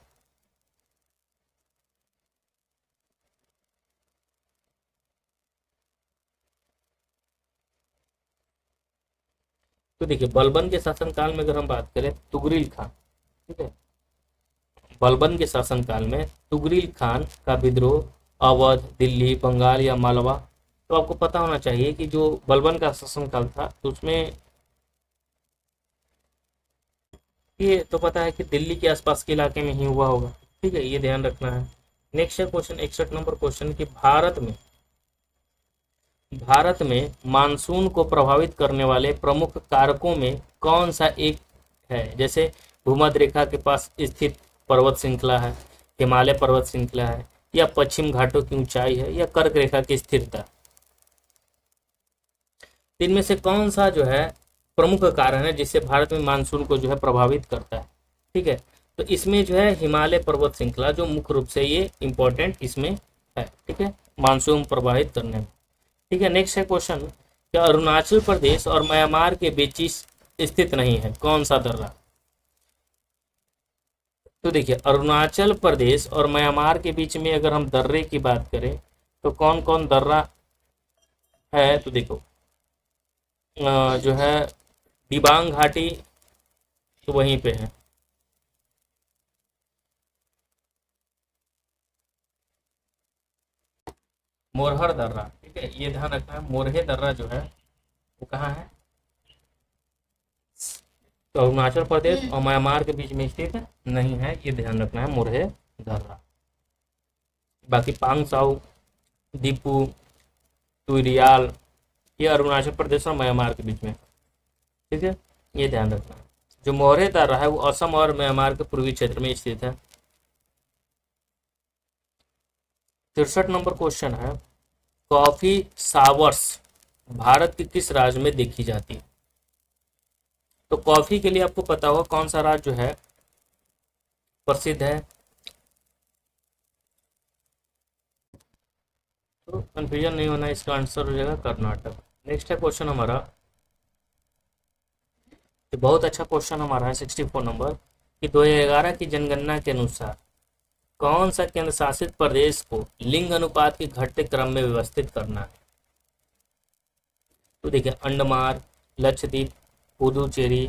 [SPEAKER 1] तो देखिए बलबन के शासनकाल में अगर हम बात करें तुगरिल खान, ठीक है, बलबन के शासनकाल में तुगरिल खान का विद्रोह अवध, दिल्ली, बंगाल या मालवा। तो आपको पता होना चाहिए कि जो बलबन का शासनकाल था तो उसमें ये तो पता है कि दिल्ली के आसपास के इलाके में ही हुआ होगा, ठीक है, ये ध्यान रखना है। नेक्स्ट है क्वेश्चन 61 नंबर क्वेश्चन कि भारत में मानसून को प्रभावित करने वाले प्रमुख कारकों में कौन सा एक है। जैसे भूमध्य रेखा के पास स्थित पर्वत श्रृंखला है, हिमालय पर्वत श्रृंखला है, या पश्चिम घाटों की ऊंचाई है, या कर्क रेखा की स्थिरता। इनमें से कौन सा जो है प्रमुख कारण है जिससे भारत में मानसून को जो है प्रभावित करता है? ठीक है, तो इसमें जो है हिमालय पर्वत श्रृंखला जो मुख्य रूप से ये इंपॉर्टेंट इसमें है। ठीक है, मानसून प्रभावित करने में। ठीक है, नेक्स्ट है क्वेश्चन, क्या अरुणाचल प्रदेश और म्यांमार के बीच स्थित नहीं है कौन सा दर्रा? तो देखिए, अरुणाचल प्रदेश और म्यांमार के बीच में अगर हम दर्रे की बात करें तो कौन कौन दर्रा है? तो देखो जो है दिबांग घाटी तो वहीं पे है, मोरहर दर्रा। ठीक है, ये ध्यान रखना है, मोरहे दर्रा जो है वो कहाँ है? तो अरुणाचल प्रदेश और म्यांमार के बीच में स्थित नहीं है, ये ध्यान रखना है, मोरहे दर्रा। बाकी पांग साउ, दीपू, तुरियाल, ये अरुणाचल प्रदेश और म्यांमार के बीच में। ठीक है, ये ध्यान रखना है। जो मोरहे दर्रा है वो असम और म्यांमार के पूर्वी क्षेत्र में स्थित है। 63 नंबर क्वेश्चन है, कॉफी सावर्स भारत के किस राज्य में देखी जाती है? तो कॉफी के लिए आपको पता होगा कौन सा राज्य जो है प्रसिद्ध है, तो कंफ्यूजन नहीं होना, इसका आंसर हो जाएगा कर्नाटक। नेक्स्ट है क्वेश्चन हमारा, तो बहुत अच्छा क्वेश्चन हमारा है 64 नंबर, कि 2011 की जनगणना के अनुसार कौन सा केंद्र शासित प्रदेश को लिंग अनुपात के घटते क्रम में व्यवस्थित करना है? तो देखिए, अंडमान, लक्षद्वीप, पुदुचेरी,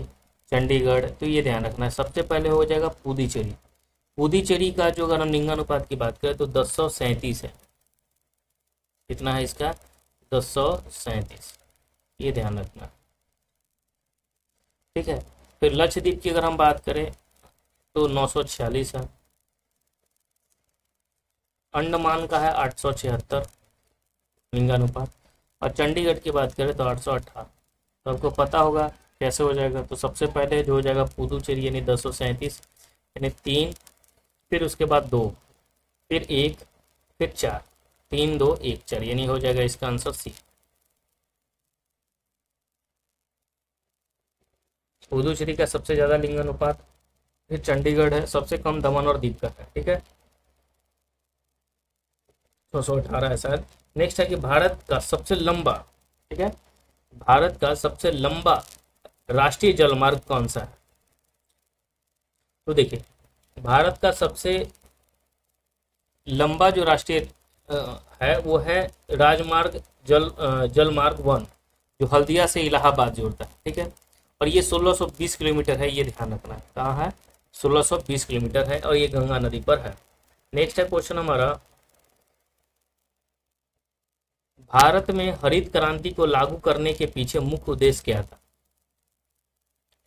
[SPEAKER 1] चंडीगढ़, तो ये ध्यान रखना है। सबसे पहले हो जाएगा पुदुचेरी। पुदुचेरी का जो अगर हम लिंगानुपात की बात करें तो 1037 है। कितना है इसका? 1037, ये ध्यान रखना। ठीक है, फिर लक्षद्वीप की अगर हम बात करें तो 946 है। अंडमान का है 876 लिंगानुपात, और चंडीगढ़ की बात करें तो 818। तो आपको पता होगा कैसे हो जाएगा। तो सबसे पहले जो हो जाएगा पुदुचेरी यानी 237 यानी 3, फिर उसके बाद 2, फिर 1, फिर 4, 3 2 1 4, यानी हो जाएगा इसका आंसर सी। पुदुचेरी का सबसे ज़्यादा लिंगानुपात, फिर चंडीगढ़ है, सबसे कम दमन और दीव का है। ठीक है, 218 है शायद। नेक्स्ट है कि भारत का सबसे लंबा, ठीक है, भारत का सबसे लंबा राष्ट्रीय जलमार्ग कौन सा है? तो देखिए, भारत का सबसे लंबा जो राष्ट्रीय है वो है राजमार्ग जलमार्ग 1, जो हल्दिया से इलाहाबाद जोड़ता है। ठीक है, और ये 1620 किलोमीटर है, ये ध्यान रखना है। कहाँ है? 1620 किलोमीटर है, और ये गंगा नदी पर है। नेक्स्ट है क्वेश्चन हमारा, भारत में हरित क्रांति को लागू करने के पीछे मुख्य उद्देश्य क्या था?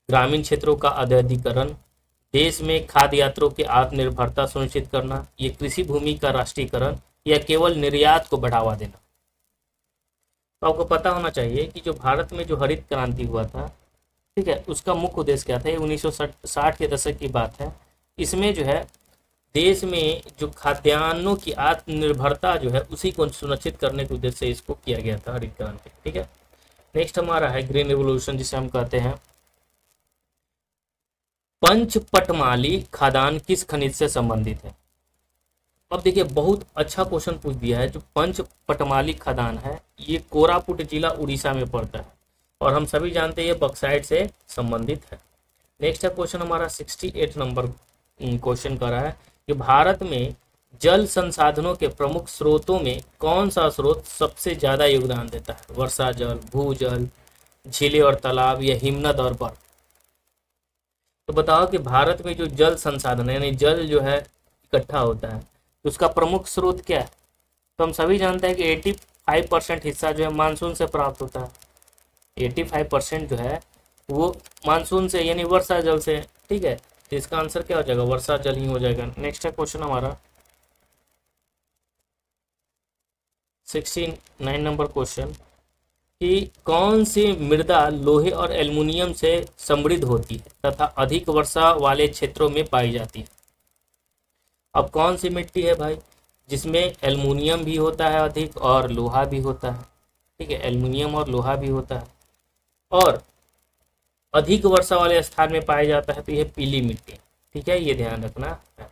[SPEAKER 1] ग्रामीण क्षेत्रों का आधुनिकीकरण, देश में खाद्य यात्रों की आत्मनिर्भरता सुनिश्चित करना, ये कृषि भूमि का राष्ट्रीयकरण, या केवल निर्यात को बढ़ावा देना? तो आपको पता होना चाहिए कि जो भारत में जो हरित क्रांति हुआ था, ठीक है, उसका मुख्य उद्देश्य क्या था? ये 1960 के दशक की बात है। इसमें जो है देश में जो खाद्यान्नों की आत्मनिर्भरता जो है उसी को सुनिश्चित करने के उद्देश्य से इसको किया गया था, हरित क्रांति। ठीक है, नेक्स्ट हमारा है ग्रीन रिवोल्यूशन, जिसे हम कहते हैं। पंचपटमाली खदान किस खनिज से संबंधित है? अब देखिए, बहुत अच्छा क्वेश्चन पूछ दिया है। जो पंचपटमाली खदान है ये कोरापुट जिला उड़ीसा में पड़ता है, और हम सभी जानते हैं ये बॉक्साइट से संबंधित है। नेक्स्ट है क्वेश्चन हमारा 68 नंबर क्वेश्चन कर रहा है कि भारत में जल संसाधनों के प्रमुख स्रोतों में कौन सा स्रोत सबसे ज्यादा योगदान देता है? वर्षा जल, भूजल, झीलें और तालाब, या हिमनद और बर्फ? तो बताओ कि भारत में जो जल संसाधन है यानी जल जो है इकट्ठा होता है, तो उसका प्रमुख स्रोत क्या है? तो हम सभी जानते हैं कि 85% हिस्सा जो है मानसून से प्राप्त होता है। 85% जो है वो मानसून से यानी वर्षा जल से। ठीक है, तो इसका आंसर क्या हो जाएगा? वर्षा जल ही हो जाएगा। नेक्स्ट है क्वेश्चन हमारा 69 नंबर क्वेश्चन, कि कौन सी मृदा लोहे और एल्युमिनियम से समृद्ध होती है तथा अधिक वर्षा वाले क्षेत्रों में पाई जाती है? अब कौन सी मिट्टी है भाई? जिसमें एल्युमिनियम भी होता है अधिक और लोहा भी होता है। ठीक है, एल्युमिनियम और लोहा भी होता है और अधिक वर्षा वाले स्थान में पाया जाता है, तो यह पीली मिट्टी। ठीक है, ये ध्यान रखना है।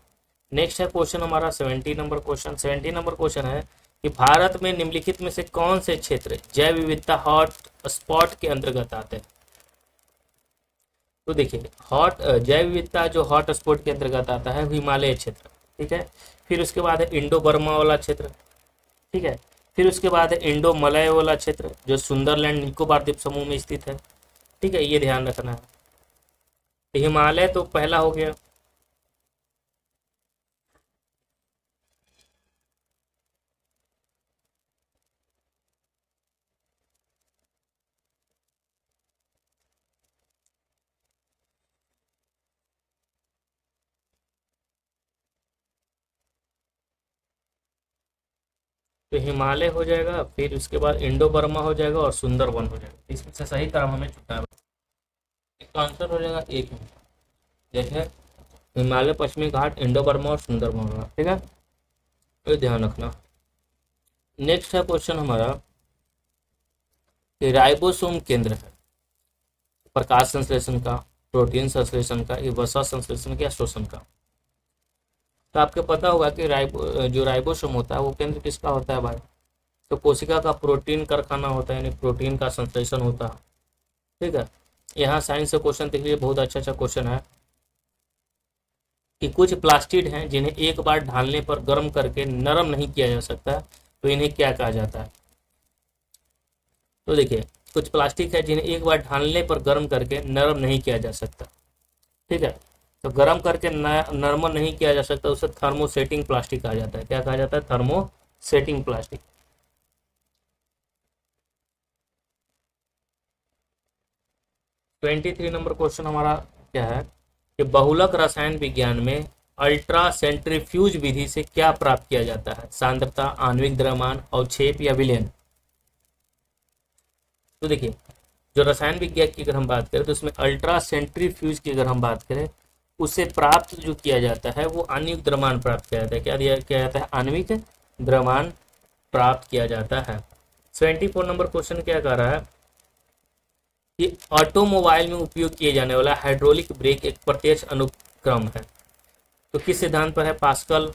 [SPEAKER 1] नेक्स्ट है क्वेश्चन हमारा 70 नंबर क्वेश्चन। 70 नंबर क्वेश्चन है कि भारत में निम्नलिखित में से कौन से क्षेत्र जैव विविधता हॉट स्पॉट के अंतर्गत आते हैं। तो देखिए, हॉट जैव विविधता जो हॉट स्पॉट के अंतर्गत आता है हिमालय क्षेत्र। ठीक है, फिर उसके बाद है इंडो बर्मा वाला क्षेत्र। ठीक है, फिर उसके बाद है इंडो मलय वाला क्षेत्र जो सुंदरलैंड निकोबार द्वीप समूह में स्थित है। ठीक है, ये ध्यान रखना है। तो हिमालय तो पहला हो गया। तो हिमालय हो जाएगा, फिर उसके बाद इंडो बर्मा हो जाएगा और सुंदरवन हो जाएगा। इसमें से सही क्रम हमें चुनना है। इसका आंसर हो जाएगा एक में, जैसे हिमालय, पश्चिमी घाट, इंडो बर्मा और सुंदरवन होगा। ठीक है, ये ध्यान रखना। नेक्स्ट है क्वेश्चन हमारा कि राइबोसोम केंद्र है प्रकाश संश्लेषण का, प्रोटीन संश्लेषण का, ये वसा संश्लेषण का या शोषण का। तो आपको पता होगा कि जो राइबोसोम होता है वो केंद्र किसका होता है भाई। तो कोशिका का प्रोटीन कारखाना होता है, यानी प्रोटीन का संश्लेषण होता है। ठीक है, यहाँ साइंस से क्वेश्चन देख लीजिए, बहुत अच्छा क्वेश्चन है कि कुछ प्लास्टिड हैं जिन्हें एक बार ढालने पर गर्म करके नरम नहीं किया जा सकता, तो इन्हें क्या कहा जाता है। तो देखिए, कुछ प्लास्टिक है जिन्हें एक बार ढालने पर गर्म करके नरम नहीं किया जा सकता। ठीक है, तो गर्म करके नरम नहीं किया जा सकता, उसे थर्मोसेटिंग प्लास्टिक कहा जाता है। क्या कहा जाता है, थर्मोसेटिंग प्लास्टिक। 23 नंबर क्वेश्चन हमारा क्या है कि बहुलक रसायन विज्ञान में अल्ट्रा सेंट्रीफ्यूज विधि से क्या प्राप्त किया जाता है, सांद्रता, आणविक द्रव्यमान, अवक्षेप या विलयन। तो देखिए, जो रसायन विज्ञान की अगर हम बात करें तो उसमें अल्ट्रा सेंट्रीफ्यूज की अगर हम बात करें, उससे प्राप्त जो किया जाता है वो आणविक द्रव्यमान प्राप्त किया जाता है। क्या किया जाता है, आणविक द्रव्यमान प्राप्त किया जाता है। 74 नंबर क्वेश्चन क्या कर रहा है कि ऑटोमोबाइल में उपयोग किए जाने वाला हाइड्रोलिक ब्रेक एक प्रत्यक्ष अनुक्रम है, तो किस सिद्धांत पर है, पास्कल,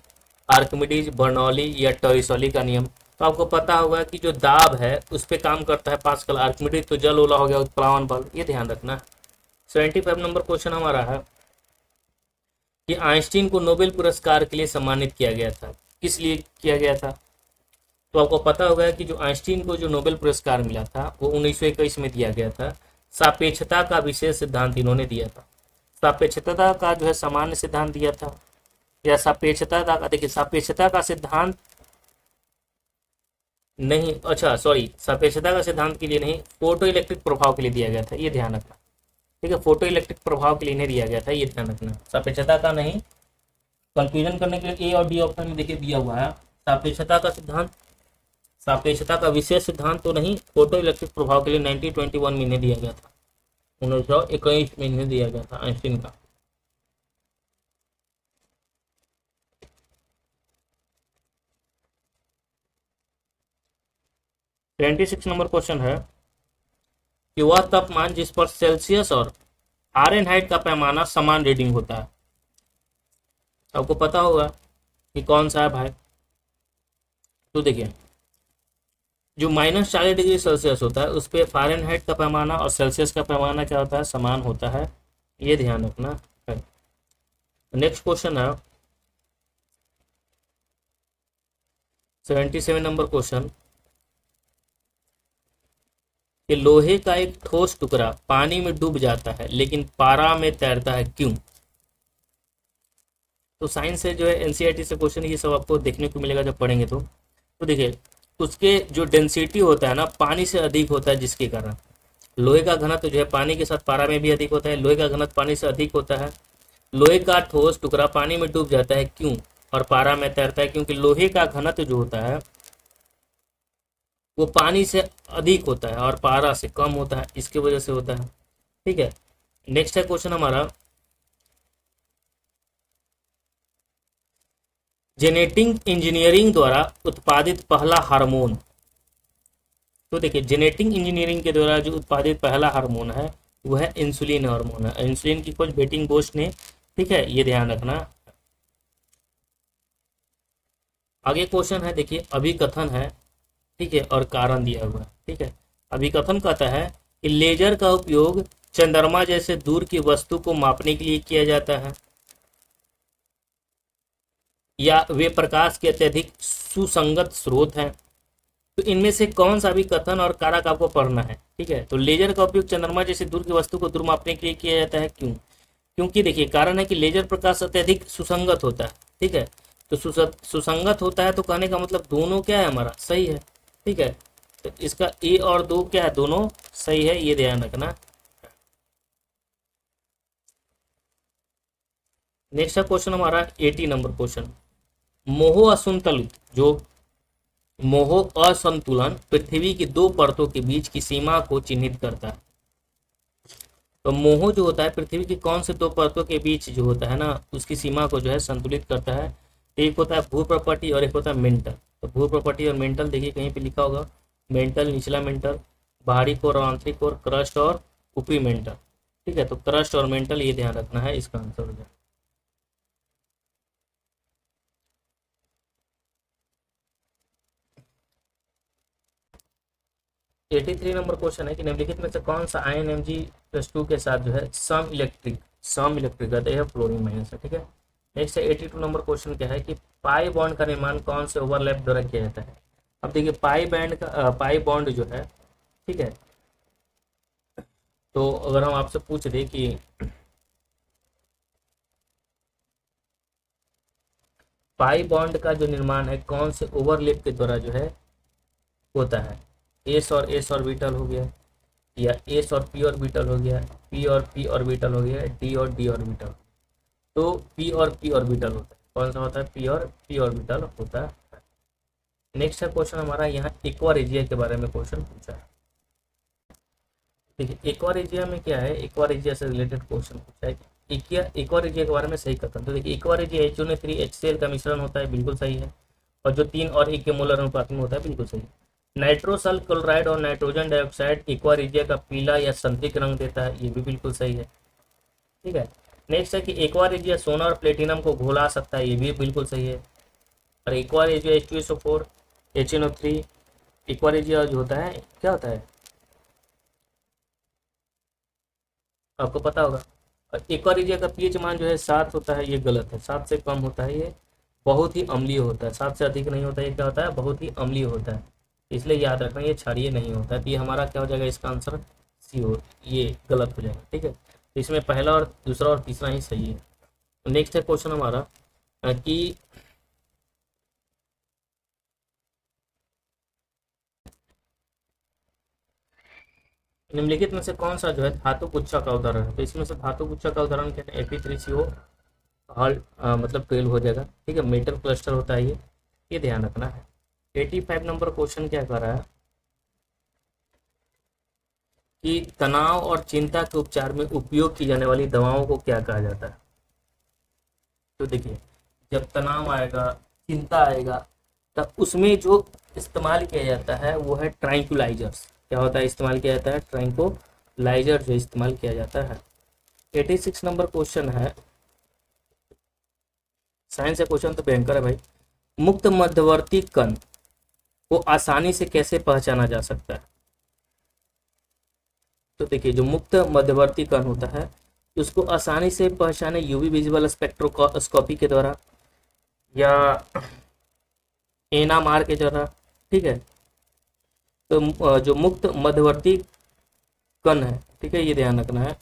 [SPEAKER 1] आर्किमिडीज, बर्नौली या टॉरिसोली का नियम। तो आपको पता होगा कि जो दाब है उस पर काम करता है पास्कल, आर्किमिडीज तो जल ओला हो गया, उत्प्लावन बल, ये ध्यान रखना। 75 नंबर क्वेश्चन हमारा है कि आइंस्टीन को नोबेल पुरस्कार के लिए सम्मानित किया गया था, किस लिए किया गया था। तो आपको पता होगा कि जो आइंस्टीन को जो नोबेल पुरस्कार मिला था वो 1921 में दिया गया था। सापेक्षता का विशेष सिद्धांत इन्होंने दिया था। सापेक्षता का जो है सामान्य सिद्धांत दिया था, या सापेक्षता का, देखिए सापेक्षता का सिद्धांत नहीं, अच्छा सॉरी, सापेक्षता का सिद्धांत के लिए नहीं, फोटो इलेक्ट्रिक प्रभाव के लिए दिया गया था, ये ध्यान रखना। ठीक है, फोटो इलेक्ट्रिक प्रभाव के लिए नहीं दिया गया था, ये ध्यान रखना। सापेक्षता का नहीं, कंफ्यूजन करने के लिए ए और डी ऑप्शन में देखिए दिया हुआ है। सापेक्षता का सिद्धांत, सापेक्षता का विशेष सिद्धांत तो नहीं, फोटो इलेक्ट्रिक प्रभाव के लिए 1921 में इन्हें दिया गया था, 1921 में इन्हें दिया गया था आइंस्टीन का। ट्वेंटी 26 नंबर क्वेश्चन है कि वह तापमान जिस पर सेल्सियस और फारेनहाइट का पैमाना समान रीडिंग होता है। आपको पता होगा कि कौन सा है भाई। तो देखिए, जो -40 डिग्री सेल्सियस होता है उस पर फारेनहाइट का पैमाना और सेल्सियस का पैमाना क्या होता है, समान होता है, ये ध्यान रखना है। नेक्स्ट क्वेश्चन है 77 नंबर क्वेश्चन कि लोहे का एक ठोस टुकड़ा पानी में डूब जाता है लेकिन पारा में तैरता है, क्यों। तो साइंस से जो है एनसीईआरटी से क्वेश्चन ये सब आपको देखने को मिलेगा जब पढ़ेंगे। तो देखिए, उसके जो डेंसिटी होता है ना पानी से अधिक होता है, जिसके कारण लोहे का घनत्व जो है पानी के साथ पारा में भी अधिक होता है, लोहे का घनत्व पानी से अधिक होता है। लोहे का ठोस टुकड़ा पानी में डूब जाता है क्यों और पारा में तैरता है, क्योंकि लोहे का घनत्व जो होता है वो पानी से अधिक होता है और पारा से कम होता है, इसकी वजह से होता है। ठीक है, नेक्स्ट है क्वेश्चन हमारा जेनेटिक इंजीनियरिंग द्वारा उत्पादित पहला हार्मोन। तो देखिए जेनेटिक इंजीनियरिंग के द्वारा जो उत्पादित पहला हार्मोन है वह है इंसुलिन हार्मोन है। इंसुलिन की खोज बेटिंग बोस ने, ठीक है, ये ध्यान रखना। आगे क्वेश्चन है, देखिए अभिकथन है, ठीक है, और कारण दिया हुआ है, ठीक है। अभिकथन कहता है कि लेजर का उपयोग चंद्रमा जैसे दूर की वस्तु को मापने के लिए किया जाता है, या वे प्रकाश के अत्यधिक सुसंगत स्रोत हैं। तो इनमें से कौन सा भी कथन और कारक आपको पढ़ना है, ठीक है। तो लेजर का उपयोग चंद्रमा जैसे दूर की वस्तु को दूर मापने के लिए किया जाता है, क्यों? क्योंकि देखिए कारण है कि लेजर प्रकाश अत्यधिक सुसंगत होता है, ठीक है। तो सुसंगत होता है तो कहने का मतलब दोनों क्या है, हमारा सही है, ठीक है। तो इसका ए और दो क्या है, दोनों सही है, ये ध्यान रखना। नेक्स्ट क्वेश्चन हमारा 80 नंबर क्वेश्चन। मोह असंतुलित जो मोह असंतुलन पृथ्वी की दो परतों के बीच की सीमा को चिन्हित करता है। तो मोह जो होता है पृथ्वी की कौन से दो परतों के बीच जो होता है ना, उसकी सीमा को जो है संतुलित करता है। एक होता है भू प्रॉपर्टी और एक होता है मेंटल। तो भू प्रॉपर्टी और मेंटल देखिए कहीं पे लिखा होगा, मेंटल निचला मेंटल, बाहरी कोर और आंतरिक कोर, क्रस्ट और ऊपरी मेंटल, ठीक है। तो क्रस्ट और मेंटल ये ध्यान रखना है, इसका आंसर हो जाए। एटी थ्री नंबर क्वेश्चन है कि निम्नलिखित में से कौन सा आयन Mg+2 के साथ जो है सम इलेक्ट्रिक कहते हैं फ्लोरीन माइनस है, ठीक है। नेक्स्ट है 82 नंबर क्वेश्चन क्या है कि पाई बॉन्ड का निर्माण कौन से ओवरलैप द्वारा किया जाता है। अब देखिए पाई बॉन्ड जो है, ठीक है, तो अगर हम आपसे पूछ दे कि पाई बॉन्ड का जो निर्माण है कौन से ओवरलैप के द्वारा जो है होता है, एस और एस ऑर्बिटल हो गया, या एस और पी ऑर्बिटल हो गया, पी और पी ऑर्बिटल हो गया, डी और डी ऑर्बिटल। तो पी और पी ऑर्बिटल होता है, कौन सा होता है, पी और पी ऑर्बिटल होता है। नेक्स्ट है क्वेश्चन हमारा, यहाँ एक्वारेजिया के बारे में क्वेश्चन पूछा है। देखिए एक्वारेजिया में क्या है, एक्वारेजिया से रिलेटेड क्वेश्चन पूछा है। एक्वारेजिया के बारे में सही कथन। तो देखिए एक्वारेजिया HNO3 HCl का मिश्रण होता है, बिल्कुल सही है, और जो 3 और 1 के मोलर अनुपात में होता है, बिल्कुल सही है। नाइट्रोसल क्लोराइड और नाइट्रोजन डाइऑक्साइड एक्वारेजिया का पीला या संतरिक रंग देता है, ये भी बिल्कुल सही है, ठीक है। नेक्स्ट है कि एक्वारेजिया सोना और प्लेटिनम को घोला सकता है, ये भी बिल्कुल सही है। और एक्वारेजिया H2SO4 HNO3 एक्वारेजिया जो होता है क्या होता है आपको पता होगा। और एक्वारेजिया का पीएच मान जो है 7 होता है, ये गलत है, 7 से कम होता है, ये बहुत ही अम्लीय होता है, 7 से अधिक नहीं होता है, ये क्या होता है, बहुत ही अम्लीय होता है, इसलिए याद रखना ये क्षारीय नहीं होता है। तो ये हमारा क्या हो जाएगा, इसका आंसर सी हो, ये गलत हो जाएगा, ठीक है। तो इसमें पहला और दूसरा और तीसरा ही सही है। नेक्स्ट है क्वेश्चन हमारा कि निम्नलिखित में से कौन सा जो है धातु गुच्छा का उदाहरण है। तो इसमें से धातु गुच्छा का उदाहरण क्या है, Fe3CO हॉल मतलब 12 हो जाएगा, ठीक है। मेटल क्लस्टर होता है ये ध्यान रखना है। 85 नंबर क्वेश्चन क्या कर रहा है कि तनाव और चिंता के उपचार में उपयोग की जाने वाली दवाओं को क्या कहा जाता है। तो देखिए जब तनाव आएगा, चिंता आएगा, तब उसमें जो इस्तेमाल किया जाता है वो है ट्रैंक्विलाइजर्स। क्या होता है, इस्तेमाल किया जाता है ट्रैंक्विलाइजर जो इस्तेमाल किया जाता है। 86 नंबर क्वेश्चन है, साइंस का क्वेश्चन तो भयंकर है भाई। मुक्त मध्यवर्ती कण को आसानी से कैसे पहचाना जा सकता है। तो देखिए जो मुक्त मध्यवर्ती कण होता है उसको आसानी से पहचाने यूवी विजिबल स्पेक्ट्रोस्कोपी के द्वारा या एनएमआर के द्वारा, ठीक है। तो जो मुक्त मध्यवर्ती कण है, ठीक है, ये ध्यान रखना है।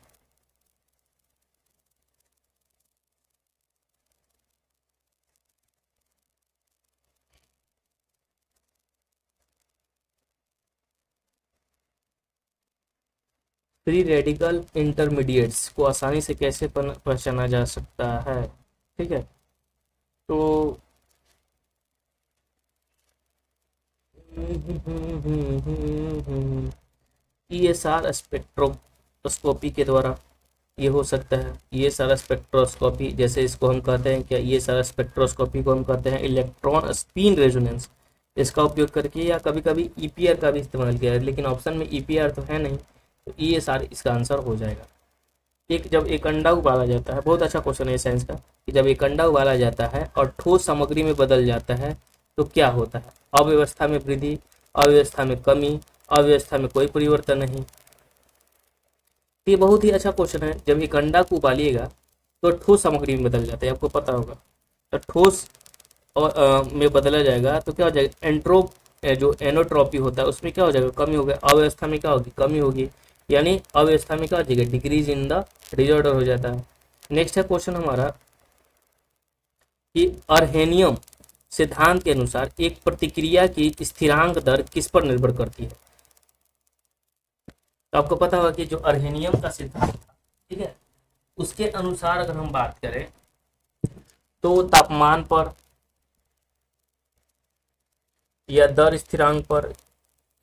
[SPEAKER 1] फ्री रेडिकल इंटरमीडिएट्स को आसानी से कैसे पहचाना जा सकता है, ठीक है। तो ESR स्पेक्ट्रोस्कोपी के द्वारा, ये हो सकता है। ये सारा स्पेक्ट्रोस्कोपी, जैसे इसको हम कहते हैं क्या, ये सारा स्पेक्ट्रोस्कोपी को हम कहते हैं इलेक्ट्रॉन स्पिन रेजोनेंस, इसका उपयोग करके, या कभी कभी ईपीआर का भी इस्तेमाल किया है, लेकिन ऑप्शन में ईपीआर तो है नहीं, तो ये सारे इसका आंसर हो जाएगा। जब एक अंडा उबाला जाता है, बहुत अच्छा क्वेश्चन है साइंस का, कि जब एक अंडा उबाला जाता है और ठोस सामग्री में बदल जाता है तो क्या होता है? अव्यवस्था में वृद्धि, अव्यवस्था में कमी, अव्यवस्था में कोई परिवर्तन नहीं। ये बहुत ही अच्छा क्वेश्चन है। जब एक अंडा को उबालिएगा तो ठोस सामग्री में बदल जाता है, आपको पता होगा। तो ठोस में बदला जाएगा तो क्या हो जाएगा? एंट्रोप जो एनोट्रॉपी होता है उसमें क्या हो जाएगा? कमी हो गया। अव्यवस्था में क्या होगी? कमी होगी। यानी अव्यवस्था में क्या हो जाएगा? डिक्रीज इन द डिसऑर्डर हो जाता है। नेक्स्ट है क्वेश्चन हमारा कि अर्हेनियम सिद्धांत के अनुसार एक प्रतिक्रिया की स्थिरांक दर किस पर निर्भर करती है? तो आपको पता होगा कि जो अर्हेनियम का सिद्धांत था, ठीक है, उसके अनुसार अगर हम बात करें तो तापमान पर या दर स्थिरांक पर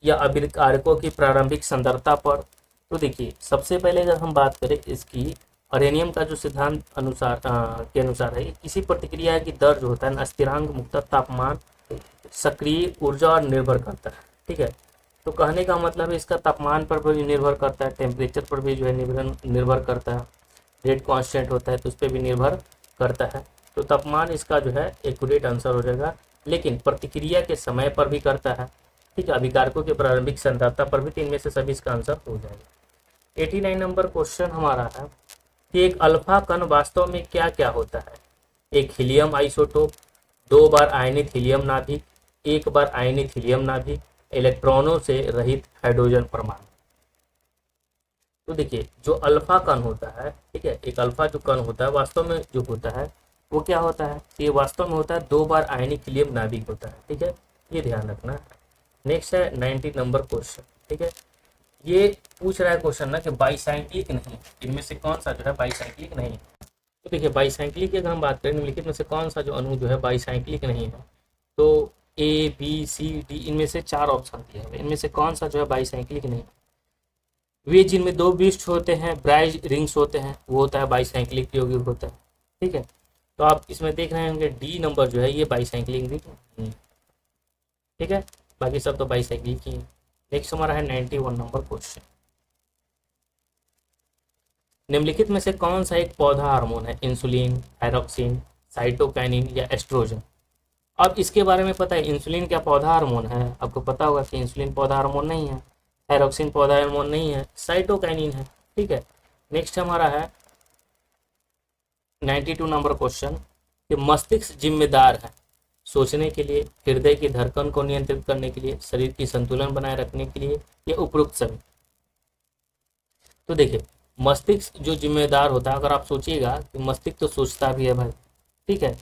[SPEAKER 1] या अभिकारकों की प्रारंभिक सांद्रता पर, तो देखिए सबसे पहले अगर हम बात करें इसकी, अर्हेनियम का जो सिद्धांत अनुसार के अनुसार है, किसी प्रतिक्रिया की दर जो होता है ना, स्थिरांक मुक्त तापमान, सक्रिय ऊर्जा और निर्भर करता है। ठीक है, तो कहने का मतलब है इसका तापमान पर भी निर्भर करता है, टेम्परेचर पर भी जो है निर्भर करता है, रेट कांस्टेंट होता है तो उस पर भी निर्भर करता है। तो तापमान इसका जो है एक्यूरेट आंसर हो जाएगा। लेकिन प्रतिक्रिया के समय पर भी करता है, ठीक है, अभिकारकों के प्रारंभिक सांद्रता पर भी, तो इनमें से सभी इसका आंसर हो जाएगा। 89 नंबर क्वेश्चन हमारा है कि एक अल्फा कण वास्तव में क्या क्या होता है? एक हीलियम आइसोटोप, 2 बार आयनित हीलियम नाभिक, 1 बार आयनित हीलियम नाभिक, इलेक्ट्रॉनों से रहित हाइड्रोजन परमाणु। तो देखिए जो अल्फा कण होता है, ठीक है, एक अल्फा जो कण होता है वास्तव में जो होता है वो क्या होता है? ये वास्तव में होता है 2 बार आयनिक हीलियम नाभिक होता है। ठीक है, ये ध्यान रखना। नेक्स्ट है 90 नंबर क्वेश्चन। ठीक है, ये पूछ रहा है क्वेश्चन ना कि बाईसाइक्लिक नहीं, इनमें से कौन सा जो है बाईसाइक्लिक नहीं है? तो देखिए बाईसाइक्लिक की अगर हम बात करें, निम्नलिखित में से कौन सा जो अणु जो है बाईसाइक्लिक नहीं है? तो ए बी सी डी, इनमें से 4 ऑप्शन दिया है, इनमें से कौन सा जो है बाईसाइक्लिक नहीं? वे जिनमें 2 विष्ट होते हैं, ब्राइज रिंग्स होते हैं, वो होता है बाईसाइक्लिक यौगिक होता है। ठीक है, तो आप इसमें देख रहे होंगे डी नंबर जो है ये बाईसाइक्लिक भी नहीं है। ठीक है, बाकी सब तो बाईसाइक्लिक ही है। नेक्स्ट हमारा है 91 नंबर क्वेश्चन। निम्नलिखित में से कौन सा एक पौधा हार्मोन है? इंसुलिन, थायरोक्सिन, साइटोकाइनिन या एस्ट्रोजन? अब इसके बारे में पता है इंसुलिन क्या पौधा हार्मोन है? आपको पता होगा कि इंसुलिन पौधा हार्मोन नहीं है, थायरोक्सिन पौधा हार्मोन नहीं है, साइटोकाइनिन है। ठीक है, नेक्स्ट हमारा है 92 नंबर क्वेश्चन कि मस्तिष्क जिम्मेदार है सोचने के लिए, हृदय की धड़कन को नियंत्रित करने के लिए, शरीर की संतुलन बनाए रखने के लिए, या उपरोक्त सभी? तो देखिए मस्तिष्क जो जिम्मेदार होता है, अगर आप सोचिएगा कि मस्तिष्क तो सोचता भी है भाई, ठीक है,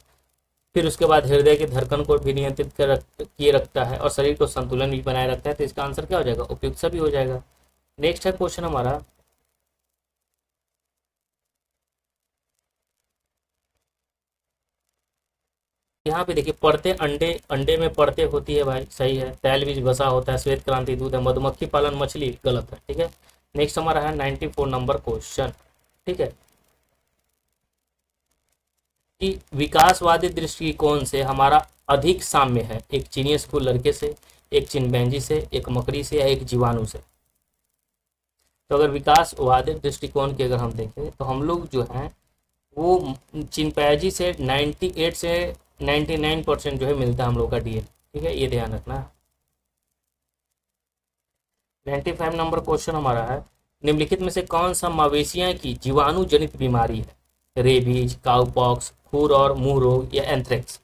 [SPEAKER 1] फिर उसके बाद हृदय की धड़कन को भी नियंत्रित किए रखता है और शरीर को संतुलन भी बनाए रखता है, तो इसका आंसर क्या हो जाएगा? उपयुक्त सभी हो जाएगा। नेक्स्ट है क्वेश्चन हमारा यहाँ पे देखिए परतें, अंडे में परतें होती है भाई, सही है। तैल बीज वसा होता है, श्वेत क्रांति दूध है, मधुमक्खी पालन मछली, गलत है। ठीक है, नेक्स्ट हमारा है 94 नंबर क्वेश्चन। ठीक है, कि विकासवादी दृष्टिकोण से हमारा अधिक साम्य है एक चीनी स्कूल लड़के से, एक चिंपैंजी से, एक मकड़ी से, या एक जीवाणु से? तो अगर विकासवादी दृष्टिकोण की अगर हम देखें तो हम लोग जो हैं वो चिंपैंजी से 98 से 99% जो है मिलता है हम लोग का डीएनए। ठीक है, ये ध्यान रखना। 95 नंबर क्वेश्चन हमारा है निम्नलिखित में से कौन सा मवेशियां की जीवाणु जनित बीमारी है? रेबीज, काउपॉक्स, खुर और मुंह रोग, या एंथ्रेक्स?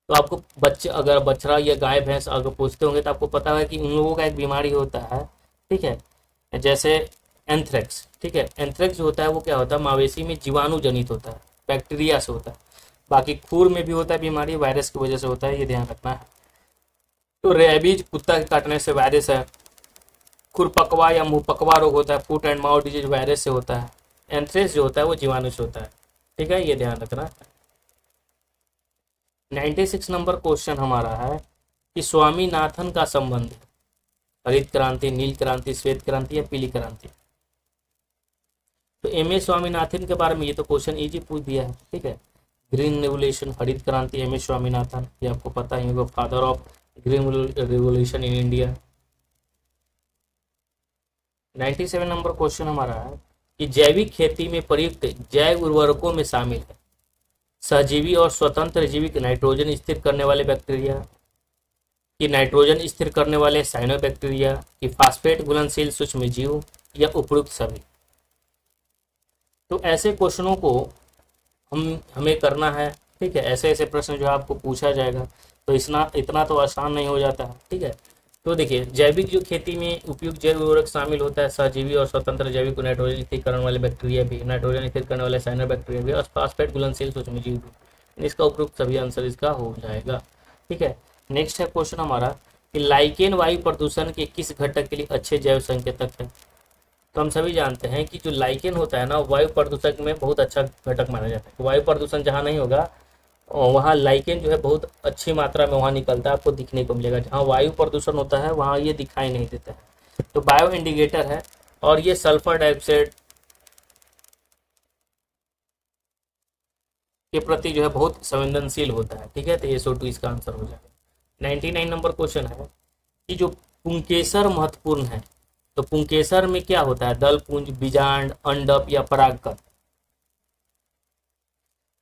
[SPEAKER 1] तो आपको अगर बछड़ा या गाय भैंस अगर पूछते होंगे तो आपको पता है कि उन लोगों का एक बीमारी होता है, ठीक है, जैसे एंथ्रेक्स। ठीक है, एंथ्रेक्स जो होता है वो क्या होता है? मवेशी में जीवाणु जनित होता है, बैक्टीरिया से होता है। बाकी खुर में भी होता है बीमारी, वायरस की वजह से होता है, ये ध्यान रखना है। तो रेबीज कुत्ता के काटने से वायरस है, खुरपकवा या मुंहपकवा रोग होता है, foot and mouth disease virus से होता है, एंथ्रेक्स जो होता है वो जीवाणु से होता है। ठीक है, ये ध्यान रखना। 96 नंबर क्वेश्चन हमारा है कि स्वामीनाथन का संबंध हरित क्रांति, नील क्रांति, श्वेत क्रांति या पीली क्रांति? तो MS स्वामीनाथन के बारे में ये तो क्वेश्चन इजी पूछ दिया है, ठीक है। ग्रीन रेवोल्यूशन, हरित क्रांति, MS स्वामीनाथन, ये आपको पता ही होगा, father of green revolution in India. 97 number question हमारा है कि जैविक खेती में प्रयुक्त जैव उर्वरकों में शामिल है सहजीवी और स्वतंत्र जीविक नाइट्रोजन स्थिर करने वाले बैक्टीरिया, कि नाइट्रोजन स्थिर करने वाले साइनोबैक्टीरिया, कि फास्फेट घुलनशील सूक्ष्म जीव, या उपयुक्त सभी। तो ऐसे क्वेश्चनों को हमें करना है, ठीक है। ऐसे ऐसे प्रश्न जो आपको पूछा जाएगा, तो इतना तो आसान नहीं हो जाता है, ठीक है। तो देखिए, जैविक जो खेती में उपयुक्त जैव उर्वरक शामिल होता है सहजीवी और स्वतंत्र जैविक नाइट्रोजन स्थिर करने वाले बैक्टीरिया भी, नाइट्रोजन स्थिर करने वाले साइनोबैक्टीरिया भी, और फास्फेट घुलनशील सूक्ष्मजीव भी। इसका उपयुक्त सभी आंसर इसका हो जाएगा, ठीक है। नेक्स्ट है क्वेश्चन हमारा कि लाइकेन वायु प्रदूषण के किस घटक के लिए अच्छे जैव संकेतक है। तो हम सभी जानते हैं कि जो लाइकेन होता है ना, वायु प्रदूषक में बहुत अच्छा घटक माना जाता है। वायु प्रदूषण जहाँ नहीं होगा वहाँ लाइकेन जो है बहुत अच्छी मात्रा में वहाँ निकलता है, आपको दिखने को मिलेगा। जहाँ वायु प्रदूषण होता है वहाँ ये दिखाई नहीं देता है। तो बायो इंडिकेटर है, और ये सल्फर डाइऑक्साइड के प्रति जो है बहुत संवेदनशील होता है, ठीक है। तो ये SO2 इसका आंसर हो जाएगा। 99 नंबर क्वेश्चन है कि जो पुंकेसर महत्वपूर्ण है, तो पुंकेसर में क्या होता है, दल पुंज, बीजांड, अंडप या परागकण।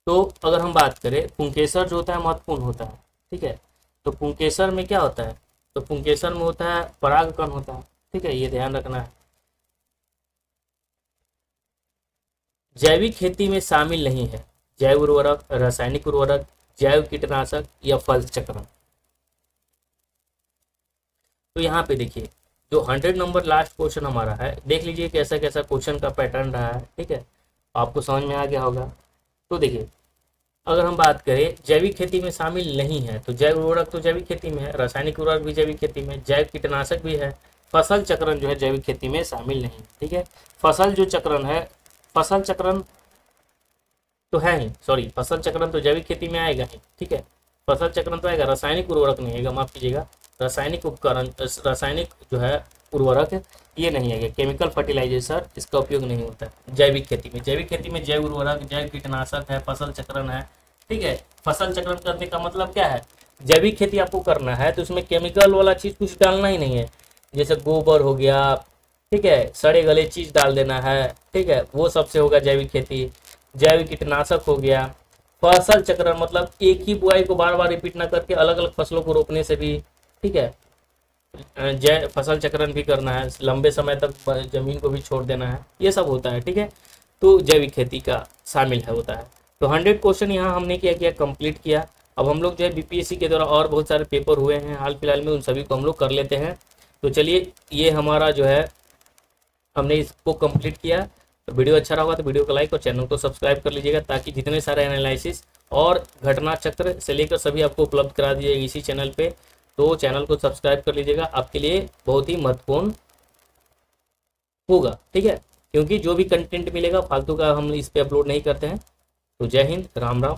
[SPEAKER 1] तो अगर हम बात करें, पुंकेसर जो होता है महत्वपूर्ण होता है, ठीक है। तो पुंकेसर में क्या होता है, तो पुंकेसर में होता है परागकण होता है, ठीक है, ये ध्यान रखना है। जैविक खेती में शामिल नहीं है जैव उर्वरक, रासायनिक उर्वरक, जैव कीटनाशक या फल चक्रण। तो यहाँ पे देखिए, जो 100 नंबर लास्ट क्वेश्चन हमारा है, देख लीजिए कैसा कैसा क्वेश्चन का पैटर्न रहा है, ठीक है, आपको समझ में आ गया होगा। तो देखिए, अगर हम बात करें जैविक खेती में शामिल नहीं है, तो जैव उर्वरक तो जैविक खेती में है, रासायनिक उर्वरक भी जैविक खेती में, जैव कीटनाशक भी है, फसल चक्रण जो है जैविक खेती में शामिल नहीं, ठीक है। फसल जो चक्रण है, फसल चक्रण तो है ही, सॉरी, फसल चक्रण तो जैविक खेती में आएगा ही, ठीक है, फसल चक्रण तो आएगा, रासायनिक उर्वरक नहीं आएगा, माफ कीजिएगा, रासायनिक उपकरण, रासायनिक जो है उर्वरक ये नहीं आएगा, केमिकल फर्टिलाइजेशन इसका उपयोग नहीं होता है जैविक खेती में। जैविक खेती में जैव उर्वरक, जैव कीटनाशक है, फसल चक्रण है, ठीक है। फसल चक्रण करने का मतलब क्या है, जैविक खेती आपको करना है तो उसमें केमिकल वाला चीज कुछ डालना ही नहीं है, जैसे गोबर हो गया, ठीक है, सड़े गले चीज डाल देना है, ठीक है, वो सबसे होगा जैविक खेती। जैविक कीटनाशक हो गया। फसल चक्रण मतलब एक ही बुआई को बार बार रिपीट ना करके अलग अलग फसलों को रोपने से भी, ठीक है, फसल चक्रण भी करना है, लंबे समय तक जमीन को भी छोड़ देना है, ये सब होता है, ठीक है। तो जैविक खेती का शामिल है होता है। तो 100 क्वेश्चन यहाँ हमने क्या किया, कंप्लीट किया। अब हम लोग जो है BPSC के द्वारा और बहुत सारे पेपर हुए हैं हाल फिलहाल में, उन सभी को हम लोग कर लेते हैं। तो चलिए, ये हमारा जो है हमने इसको कंप्लीट किया। तो वीडियो अच्छा रहा होगा तो वीडियो को लाइक और चैनल को सब्सक्राइब कर लीजिएगा, ताकि जितने सारे एनालिसिस और घटना चक्र से लेकर सभी आपको उपलब्ध करा दिए इसी चैनल पे। तो चैनल को सब्सक्राइब कर लीजिएगा, आपके लिए बहुत ही महत्वपूर्ण होगा, ठीक है, क्योंकि जो भी कंटेंट मिलेगा फालतू का हम इस पे अपलोड नहीं करते हैं। तो जय हिंद, राम राम।